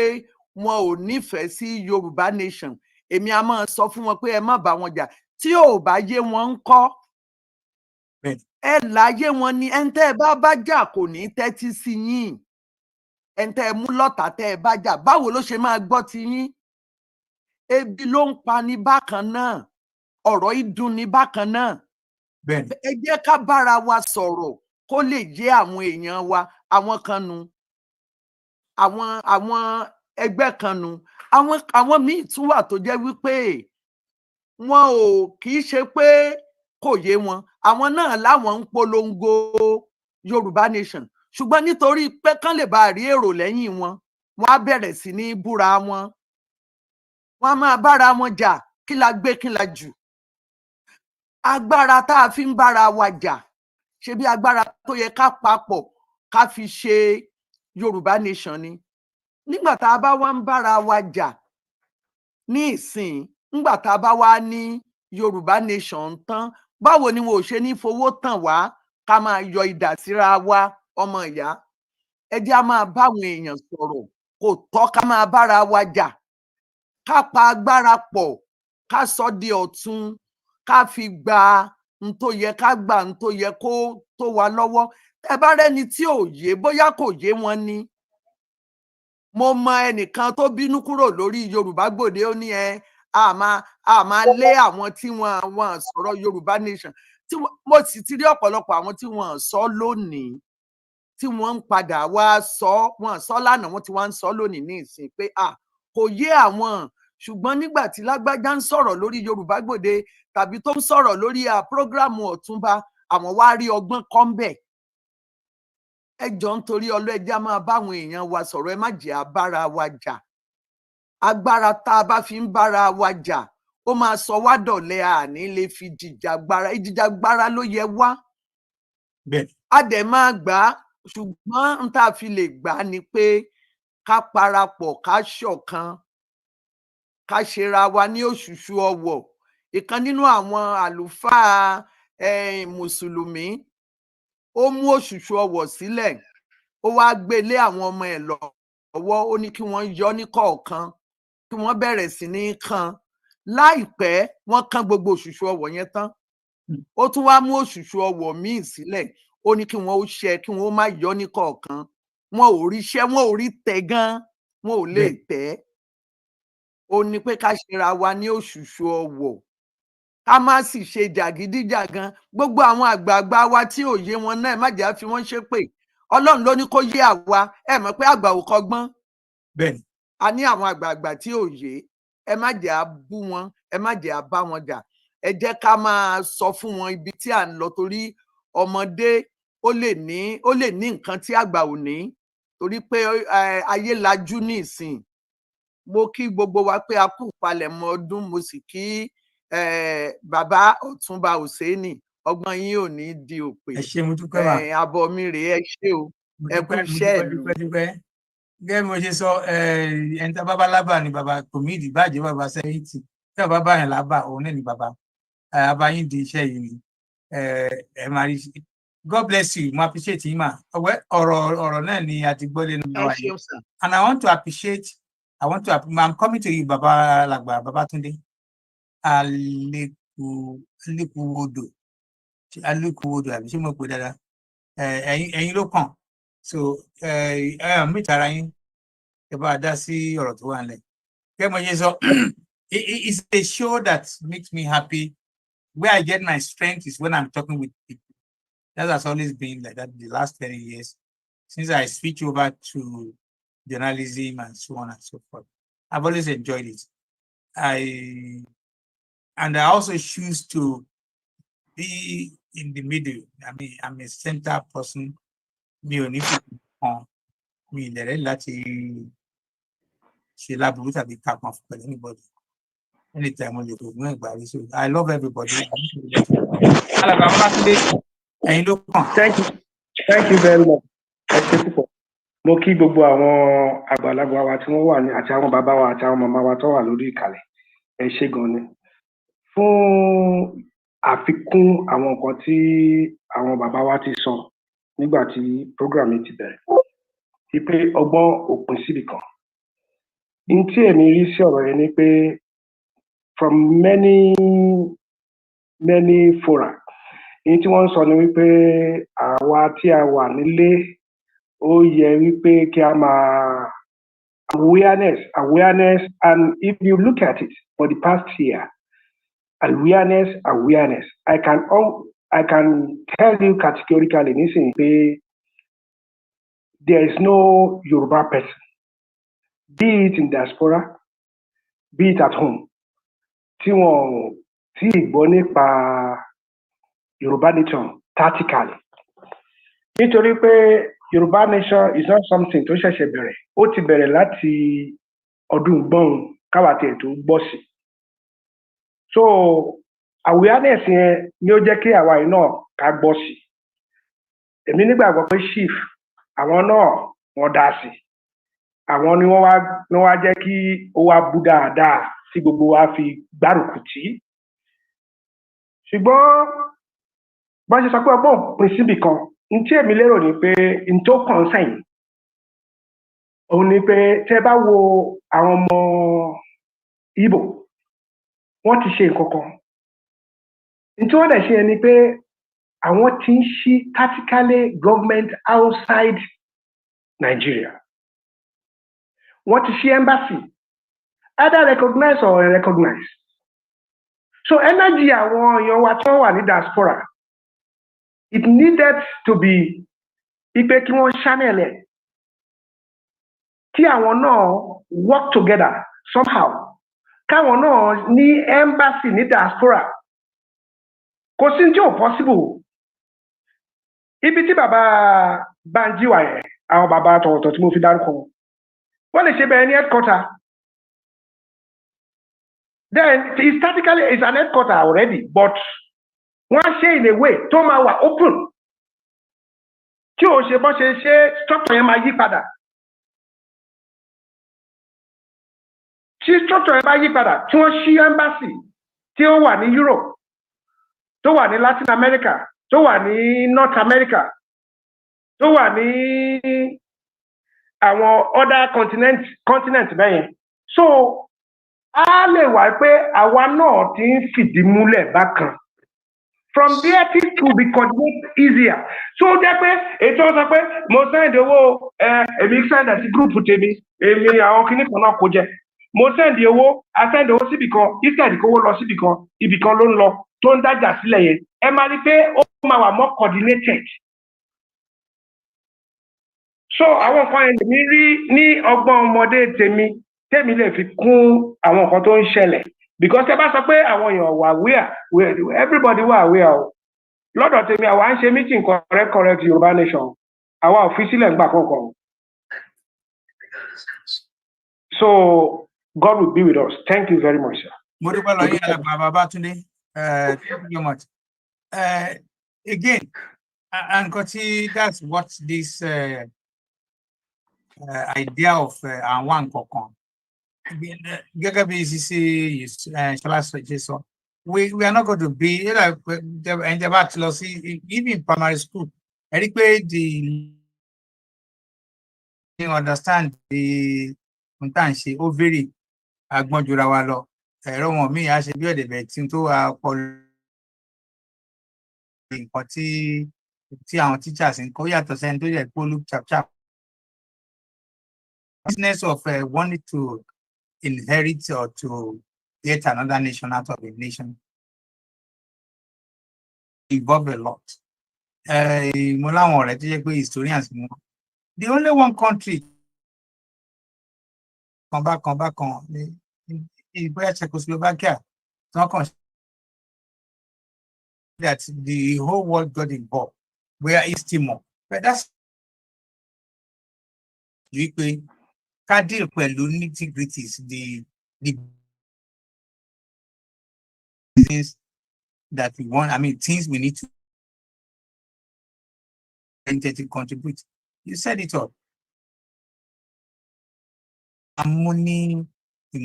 wọn ò nífẹ̀ẹ́ sí Yorùbá nation. Èmi a máa sọ fún wọn pé ẹ má bá wọn jà. Tí ò bá yé wọn ń kọ́ ẹ láyé wọn ni ẹni tẹ́ ẹ bá jà kò ní tẹ́tí sí yín. Ẹni tẹ́ ẹ mú lọ́tà tẹ́ ẹ bá jà báwo ló ṣe máa gbọ́ ti yín? Ebi ló ń pa ní bákan náà ọ̀rọ̀ ìdùn ní bákan náà. Ẹ jẹ́ ká bára wa sọ̀rọ̀ kó lè yé àwọn èèyàn wa. Àwọn kan nu àwọn ẹgbẹ́ kan nu àwọn míì tún wà tó jẹ́ wípé wọn ò kì í ṣe pé kò yé wọn. Àwọn náà láwọn ń polongo Yorùbá nation ṣùgbọ́n nítorí pé kán lè bá rí èrò lẹ́yìn wọn wọ́n á bẹ̀rẹ̀ sí ní búra wọn. Wọ́n á máa bára wọn jà kí la gbé kí la jù. Agbára tá a fi ń bára wa jà ṣe bí agbára tó yẹ ká papọ̀ ká fi ṣe Yorùbá nation ni. Nígbà tá a bá wá ń bára wa jà ní ìsìn nígbà tá a bá wá ní Yorùbá nation tán báwo ni wọn ò ṣe ní fowó tàn wá ká máa yọ idà síra wa ọmọ ìyá. Ẹ jẹ́ á máa báwọn èèyàn sọ̀rọ̀ kò tọ́ ká máa bára wa jà. Ká pa agbára pọ̀ ká sọ di ọ̀tun ká fi gba n tó yẹ ká gbà n tó yẹ tó wa lọ́wọ́. Ẹ bá rẹ́ni tí ò yé bóyá kò yé wọn ni. Mo mọ ẹnìkan tó bínú kúrò lórí Yorùbá Gbòde, ó ní a máa lé àwọn tí wọ́n sọ̀rọ̀ Yorùbá nation. Mo sì ti rí ọ̀pọ̀lọpọ̀ àwọn tí wọ́n sọ lónìí tí wọ́n ń padà wá sọ, wọ́n sọ lánàá wọ́n ti wá ń sọ lónìí ní ìsìn pé kò yé àwọn. Ṣùgbọ́n nígbà tí lágbájá ń sọ̀rọ̀ lórí Yorùbá Gbòde tàbí tó ń sọ̀rọ̀ lórí prógrámù Ọ̀túnba, àwọn wá rí ọgbọ́n kan bẹ̀. Ẹ jọ̀ọ́ nítorí ọlọ́ẹ̀já máa báwọn èèyàn wa sọ̀rọ̀, ẹ má jẹ́ abára wa jà. Agbára tá a bá fi ń bára wa jà ó máa sọ wá dọ̀lẹ, àní lè fi jìjàgbara. Ìjìjàgbara ló yẹ wá. A dẹ̀ máa gbà á, ṣùgbọ́n n tá a fi lè gbà á ni pé ká parapọ̀, ká ṣọ̀kan, ká ṣera wa ní òṣùṣù ọwọ̀. Ìkan nínú àwọn àlùfáà mùsùlùmí ó mú òṣùṣù ọwọ̀ sílẹ̀, ó wá gbé lé àwọn ọmọ ẹ̀ lọ́wọ́, ó ní kí wọ́n yọ ní kọ̀ọ̀kan, kí wọ́n bẹ̀rẹ̀ sí ní kan. Láìpẹ́ wọ́n kan gbogbo òṣùṣù ọwọ̀ yẹn tán. Ó tún wá mú òṣùṣù ọwọ̀ míì sílẹ̀, ó ní kí wọ́n ó ṣe, kí wọ́n ó má yọ ní kọ̀ọ̀kan. Wọn ò rí iṣẹ́, wọn ò rí tẹ̀ gan, wọn ò lè tẹ̀. Ó ní pé ká ṣera wa ní òṣùṣù ọwọ̀, ká má sì ṣe jàgídíjàgan. Gbogbo àwọn àgbààgbà wa tí ò yé wọn náà, ẹ má jẹ́ á fi wọ́n ṣépè. Ọlọ́run ló ní kó yé àwa. Ẹ mọ̀ pé àgbà ò kọ́gbọ́n. Bẹ́ẹ̀ni. A ní àwọn àgbààgbà tí ò yé. Ẹ má jẹ́ á bú wọn, ẹ má jẹ́ á bá wọn jà. Ẹ jẹ́ ká máa sọ fún wọn ibi tí à ń lọ, torí ọmọdé ó lè ní nǹkan tí àgbà ò ní, torí pé ayé lajú ní ìsìn. Mo kí gbogbo wa pé a kú ìpalẹ̀mọ́ ọdún. Mo sì kí bàbá Ọ̀túnba Òsénì, ọgbọ́n yín ò ní di òpè. Ẹ ṣé, mo dúpẹ́ mà. Àbọ̀ mi rèé, ẹ ṣé o, ẹ kú iṣẹ́ ìlú. Gẹ́gẹ́ bí mo ṣe sọ, ẹni tá bàbá lábà ni bàbá Kòmídì, bàjẹ́ bàbá sẹ́yìntì, tí bàbá bá yàn lábà òun náà ni bàbá. Abayín di iṣẹ́ yìí ni ẹ máa rí. God bless you, mo appreciate yín mà. Ọ̀rọ̀ náà ni a ti gbọ́ lẹ́nu wa yìí. And I want to appreciate, I'm coming to you, Baba Alàgbà Babátúndé. Alekuwodo àbí ṣé mo pè dáadáa? Ẹ̀yin ló kàn. So meet ara yín, ẹ bá dá sí ọ̀rọ̀ tó wà nílẹ̀. Kẹ́ mo ṣe sọ, it's a show that makes me happy. Where I get my strength is when I'm talking with people. That has always been like that the last 30 years since I switched over to journalism and so on and so forth. I've always enjoyed it. I also choose to be in the middle. I mean, I'm a center person. Mi ò ní fi hàn, mi ìdẹ̀rẹ́ láti ṣe láburú tàbí kápá pẹ̀lú anybody. Anytime when you go, so I love everybody. Thank you very much. Mo kí gbogbo àwọn àgbàlagbà wa tí wọ́n wà ní àti àwọn bàbá wa àti àwọn màmá wa tó wà lórí ìkàlẹ̀. Ẹ ṣé gan ni. Fún àfikún àwọn nǹkan tí àwọn bàbá wa ti sọ nígbà tí program yìí ti bẹ̀rẹ̀. Wípé ọgbọ́n òpin síbì kan. N tí èmi rí sí ọ̀rọ̀ yẹn ni pé from many fora, èyí tí wọ́n sọ ni wípé àwa tí a wà nílé ó yẹ wípé kí a máa awareness, and if you look at it for the past year, awareness. I can tell you categorically nísìnyí pé there is no Yoruba person, be it in diaspora, be it at home, tí wọ́n tí gbọ́ nípa Yoruba nation tactically. Nítorí pé Yoruba nation is not something tó ṣẹ̀ṣẹ̀ bẹ̀rẹ̀. Ó ti bẹ̀rẹ̀ láti ọdún gbọ́n káwa tiẹ̀ tó gbọ́ sí. So awareness yẹn ni ó jẹ́ kí àwa yìí náà ká gbọ́ sí. Èmi nígbàgbọ́ pé chief àwọn náà wọ́n dá sí. Àwọn ni wọ́n wá jẹ́ kí ó wá bú dáadáa tí gbogbo wa fi gbárùkù tì. Ṣùgbọ́n bá ṣe sọ pé ọgbọ́n òpin síbì kan, n tí èmi lérò ni pé n tó kàn sẹ́yìn òun ni pé tẹ́ bá wo àwọn ọmọ Ìgbò, wọ́n ti ṣe nǹkan kan. N tí wọ́n dẹ̀ ṣe ni pé àwọn tí ń ṣí tactically government outside Nigeria. Wọ́n ti ṣí embassy, either recognize or unrecognize. So energy àwọn èèyàn wa tí wọ́n wà ní diaspora, it needed to be ipe kí wọ́n channel ẹ̀, kí àwọn náà work together somehow, káwọn náà ní embassy ní diaspora. Kò sí tí ò possible. Ibi tí bàbá Banji wà yẹn, àwọn bàbá tọ̀wọ̀tọ̀ tí mo fi dárúkọ, wọ́n lè ṣe bẹ́ẹ̀ ní headquarter. Then statically it's an headquarter already, but wọ́n ṣe in a way tó máa wà open. Tí o ṣe bọ́ ṣe structure yẹn máa yí padà. Tí structure yẹn bá yí padà, tí wọ́n ṣí embassy tí ó wà ní Europe, tó wà ní Latin America, tó wà ní North America, tó wà ní àwọn other continent bẹ́yẹn. So a lè wá pé àwa náà ti ń fìdí múlẹ̀ bákan. From there things will be coordinated easier. So jẹ́ pé ètò sọ pé mo send owó èmi send sí group tèmi, èmi àwọn kìíní kan náà kò jẹ. Mo send owó, a send owó síbì kan, instead kówó lọ síbì kan, ibì kan ló ń lọ, tó ń dájà sílẹ̀ yẹn. Ẹ máa rí pé ó máa wà more coordinated. So àwọn nǹkan yẹn lèmi rí ní ọgbọ́n ọmọdé tèmi lè fi kún àwọn nǹkan tó ń ṣẹlẹ̀. Because ẹ bá sọ pé àwọn èèyàn wà everybody wà aware o. Lọ́dọ̀ tèmi àwa ń ṣe meeting correct Yorùbá nation. Àwa ò fi sílẹ̀ ńgbà kankan. So God will be with us. Thank you very much, sir. Mo dúpẹ́ lọ́wọ́ yín Alàgbà Babátúndé. Thank you very much. Again, nǹkan tí that's what this idea of àwọn nǹkankan. Gẹ́gẹ́ bí Sisi Ṣọlá ṣe sọ, we are not going to be and about to see even primary school. I think they understand the nǹkan ó very agbọ́n jura wa lọ. Ẹ̀rọ wọn míì á ṣe bí ọ̀dẹ̀bẹ̀ tí tó wà pọ̀ nǹkan tí àwọn teachers ń kọ́ yàtọ̀ sẹ́ni tó yẹ kó look chap. Business of wanting to inherit or to get another nation out of a nation involve a lot. Mo láwọn ọ̀rẹ́ tó yẹ pé historians ni wọ́n. The only one country kan ní ìbúyà Czechoslovakia that the whole world got involved, where East Timor. But that's you can deal with nitty-gritties, the things that we want, things we need to contribute. You said it all. Money, so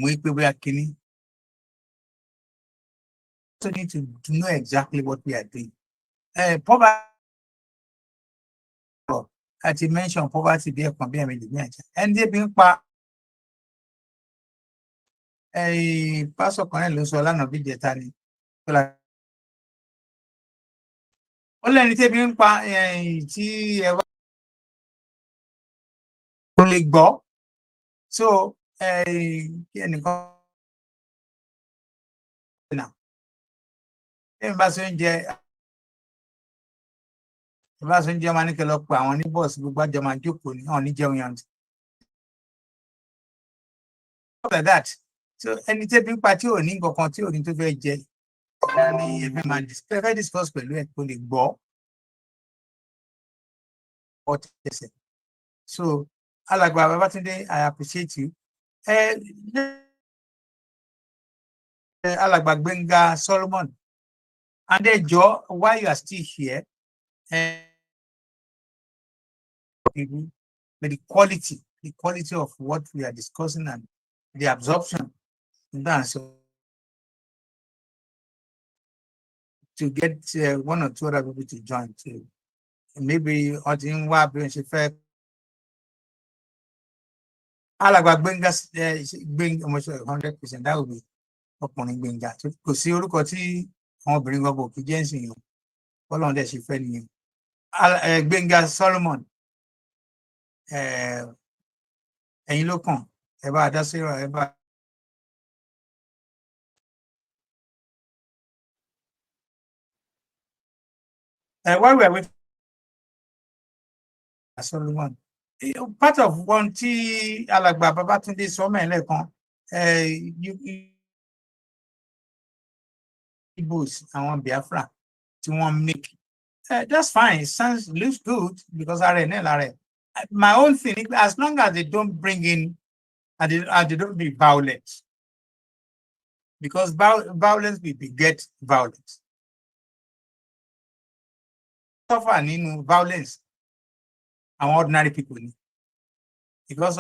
need to know exactly what we are doing. Poverty, as you mentioned, poverty there can be and they being part a pastor Cornelius Solano Vigetani. Only being part only go. So now. Ìbáṣẹ́njẹ́ máa ní kí lọ pé àwọn ní bọ́ọ̀sì gbogbo àjọ máa jókòó ní ọ̀ní jẹun yàn. Like that. So ẹni tí ebi ń pa tí ò ní nǹkan tí ò ní tó fẹ́ jẹ ní ẹgbẹ́ máa fẹ́ discuss pẹ̀lú ẹ̀ kó lè gbọ́. So Alàgbà Babátúndé, I appreciate you. Alàgbà Gbénga Solomon, and then Joe, while you are still here, but the quality of what we are discussing and the absorption, so to get one or two other people to join too. Maybe in what she felt Alàgbà Gbénga bring almost 100%. That would be ọkùnrin Gbénga. Kò sí orúkọ tí àwọn obìnrin gbogbo kì í jẹ́ ìsìn yìí. Ọlọ́run dẹ̀ ṣe fẹ́ nìyẹn. Gbẹ̀ngà Solomon ẹ̀yin ló kàn ẹ bá dá sí ẹ bá. While we are waiting Solomon, part of one tí alàgbà Babátúndé sọ mẹ́lẹ̀ kan Igbos àwọn Biafra tí wọ́n make that's fine, it looks good because my own thing, as long as they don't bring in and they don't be violent, because violence will beget violence. Suffer nínú violence àwọn ordinary people ni, because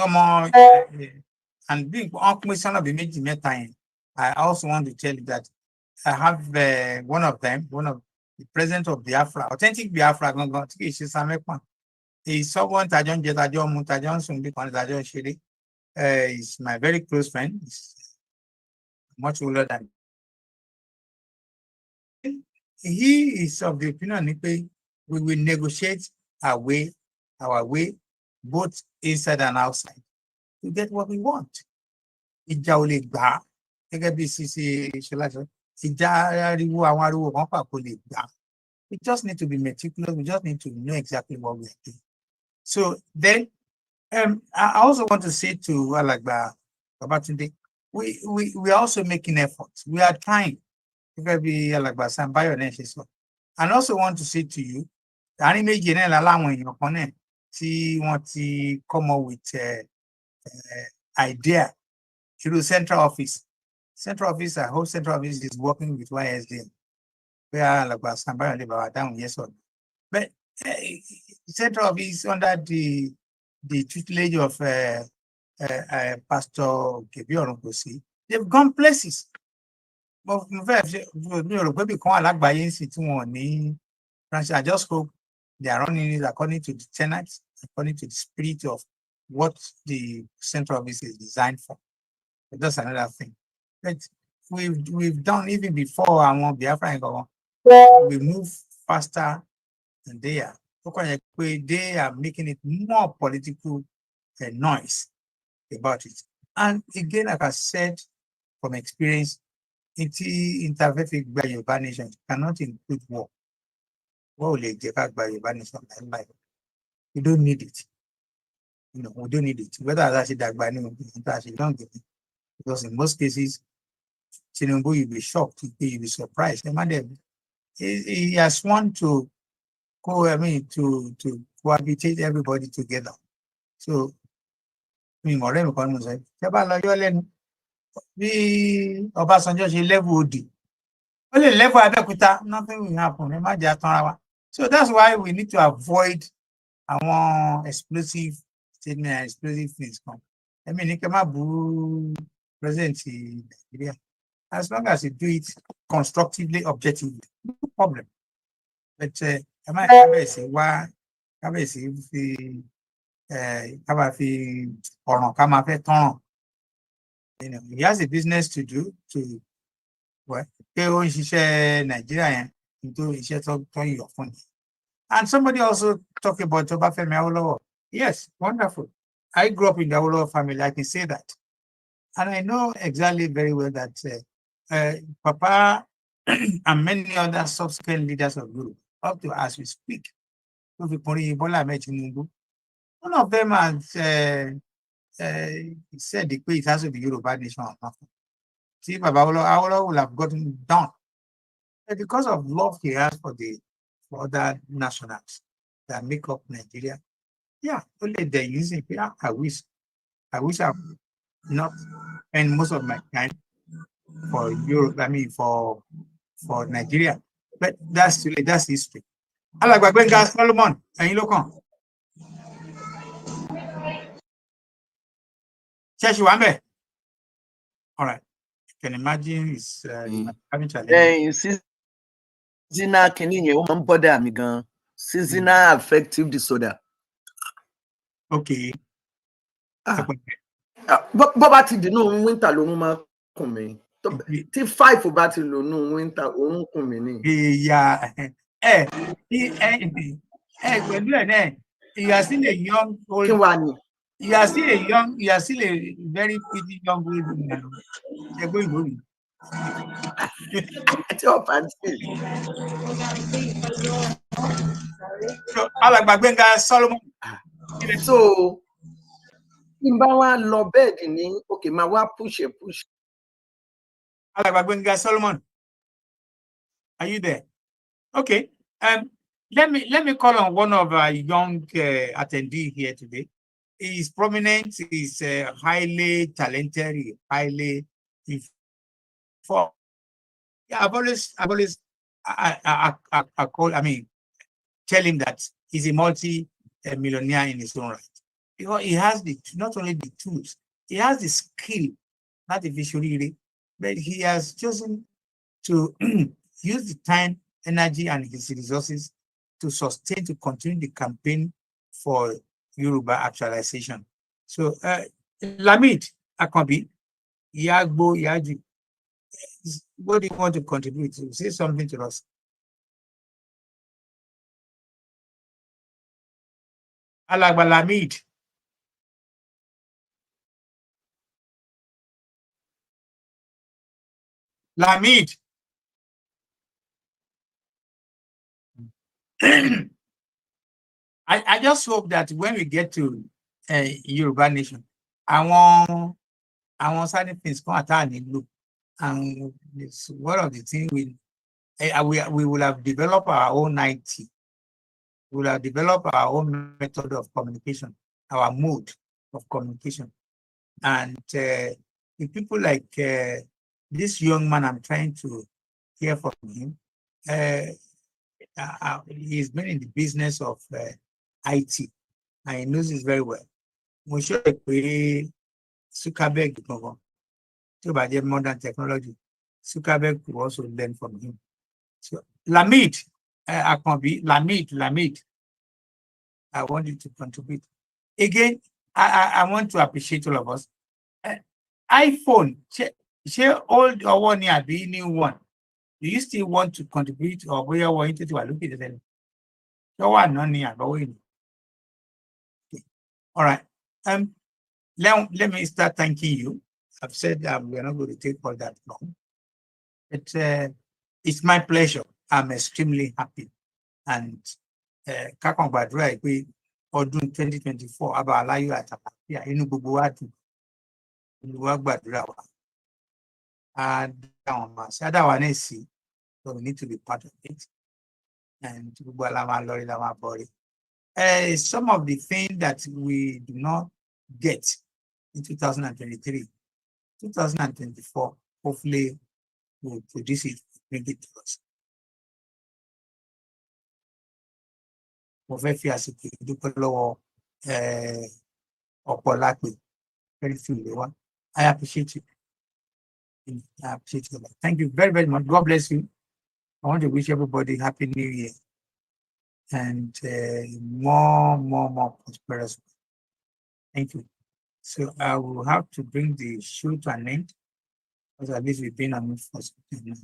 and being unquestioned of the méjì mẹ́ta yẹn, I also want to tell you that I have one of the president of Biafra, authentic Biafra gangan tí kì í ṣe Samekpan. He's someone tajọ́ ń jẹ, tajọ́ ń mu, tajọ́ ń sùn bí kan, tajọ́ ń ṣeré. He's my very close friend. He's much older than me. He is of the opinion that we will negotiate our way, both inside and outside, to get what we want. Ìjà ò lè gbà gẹ́gẹ́ bí Sisi Ṣọlá sọ. Ìjà ariwo àwọn ariwo kan pàpọ̀ lè gbà. We just need to be meticulous. We just need to know exactly what we are doing. So then, I also want to say to Alàgbà Babátúndé, we are also making efforts. We are trying. Alàgbà Sambayo náà ṣe sọ. And also want to say to you, àárín méjì náà láwọn èèyàn kan náà tí wọ́n ti come up with idea through central office. I hope central office is working with YSDM. Where Alàgbà Sambayo lè bá wa dáhùn yes or no. But central office under the tutelage of Pastor Kebi Orunkosi, they've gone places. I just hope they are running it according to the tenets, according to the spirit of what the central office is designed for. But that's another thing. But we've done even before I want Biafra, we move faster than they are. They are making it more political noise about it. And again, like I said, from experience, interfaith by Yoruba nation cannot include war. War will get back by Yoruba nation. We don't need it. We don't need it. Whether that's it, we don't get it. Because in most cases, Tinubu, you'll be shocked, you'll be surprised. He has sworn to cohabitate everybody together. So, Obasanjo ṣe level Odi. Only level Abeokuta, nothing will happen. So that's why we need to avoid our explosive statement and explosive things. Present in Nigeria. As long as you do it constructively, objectively, no problem. But am I he has a business to do to Nigeria and somebody also talked about Obafemi Awolowo. Yes, wonderful. I grew up in the Awolowo family, I can say that. And I know exactly very well that Papa and many other subsequent leaders of Europe, up to as we speak, one of them has said it has to be Yoruba nation or nothing. See, Baba Awolowo will have gotten down. But because of love he has for other nationals that make up Nigeria, yeah, only they're using it. I wish I've not spent most of my time for Europe, for Nigeria. But that's history. Alàgbà Gbẹ́ngà Solomon, ẹ̀yin ló kàn. All right. You can imagine it's having challenges. Seasonal bother me gan. Seasonal affective disorder. Okay. Bọ́bá ti dínú winter ló máa kùn mí. Tí 5 bá ti lò nú winter òun kùn mí ni. Yeah. You are still a young old. Kí wá ni? You are still a very pretty young old woman. You're going home. Tí ọ̀pá ń tì. So, Alàgbà Gbénga Solomon. So, tí n bá wá lọ bẹ́ẹ̀dì ní òkè máa wá push. Alàgbà Gbénga Solomon. Are you there? Okay. Let me call on one of our young attendees here today. He's prominent, he's highly talented, highly informed. Yeah, I've always tell him that he's a multi-millionaire in his own right. Because he has not only the tools, he has the skill, not the visually, but he has chosen to use the time, energy, and his resources to continue the campaign for Yoruba actualization. So, Lamid Akanbi, Yagbo Yaji, what do you want to contribute to? Say something to us. Alàgbà Lamid. Lamid. I just hope that when we get to Yoruba nation, àwọn certain things come at our look, and it's one of the things we will have developed our own IT. We will have developed our own method of communication, our mode of communication, and the people like this young man, I'm trying to hear from him. He's been in the business of IT, and he knows it very well. Mo sure pé Zuckerberg gangan tí ó bá jẹ́ modern technology, Zuckerberg could also learn from him. So Lamid Akanbi, Lamid, I want you to contribute. Again, I want to appreciate all of us. iPhone, ṣé old or ni àbí new one? Do you still want to contribute, or bóyá wọ́n yín tètè wà lókè tẹ́lẹ̀? Ṣé wà náà ni àbọ̀wọ́ yìí? All right. Let me start thanking you. I've said we're not going to take all that long. It's my pleasure. I'm extremely happy. And kákan gbàdúrà pé ọdún 2024 abá aláyọ̀ àtàlàfíà inú gbogbo wa dùn. Olúwa gbàdúrà wa. Adáwa náà sí, so we need to be part of it. And gbogbo alama lórí lama bọ̀rí. Some of the things that we do not get in 2023, 2024, hopefully we'll produce it, bring it to us. Mo fẹ́ fi àsìkò ìdúpẹ́ lọ́wọ́ Ọ̀pọ̀lápẹ̀, very few lè wá. I appreciate you. I appreciate you. Thank you very, very much. God bless you. I want to wish everybody Happy New Year and more prosperous. Thank you. So I will have to bring the show to an end, because at least we've been on it for some time now.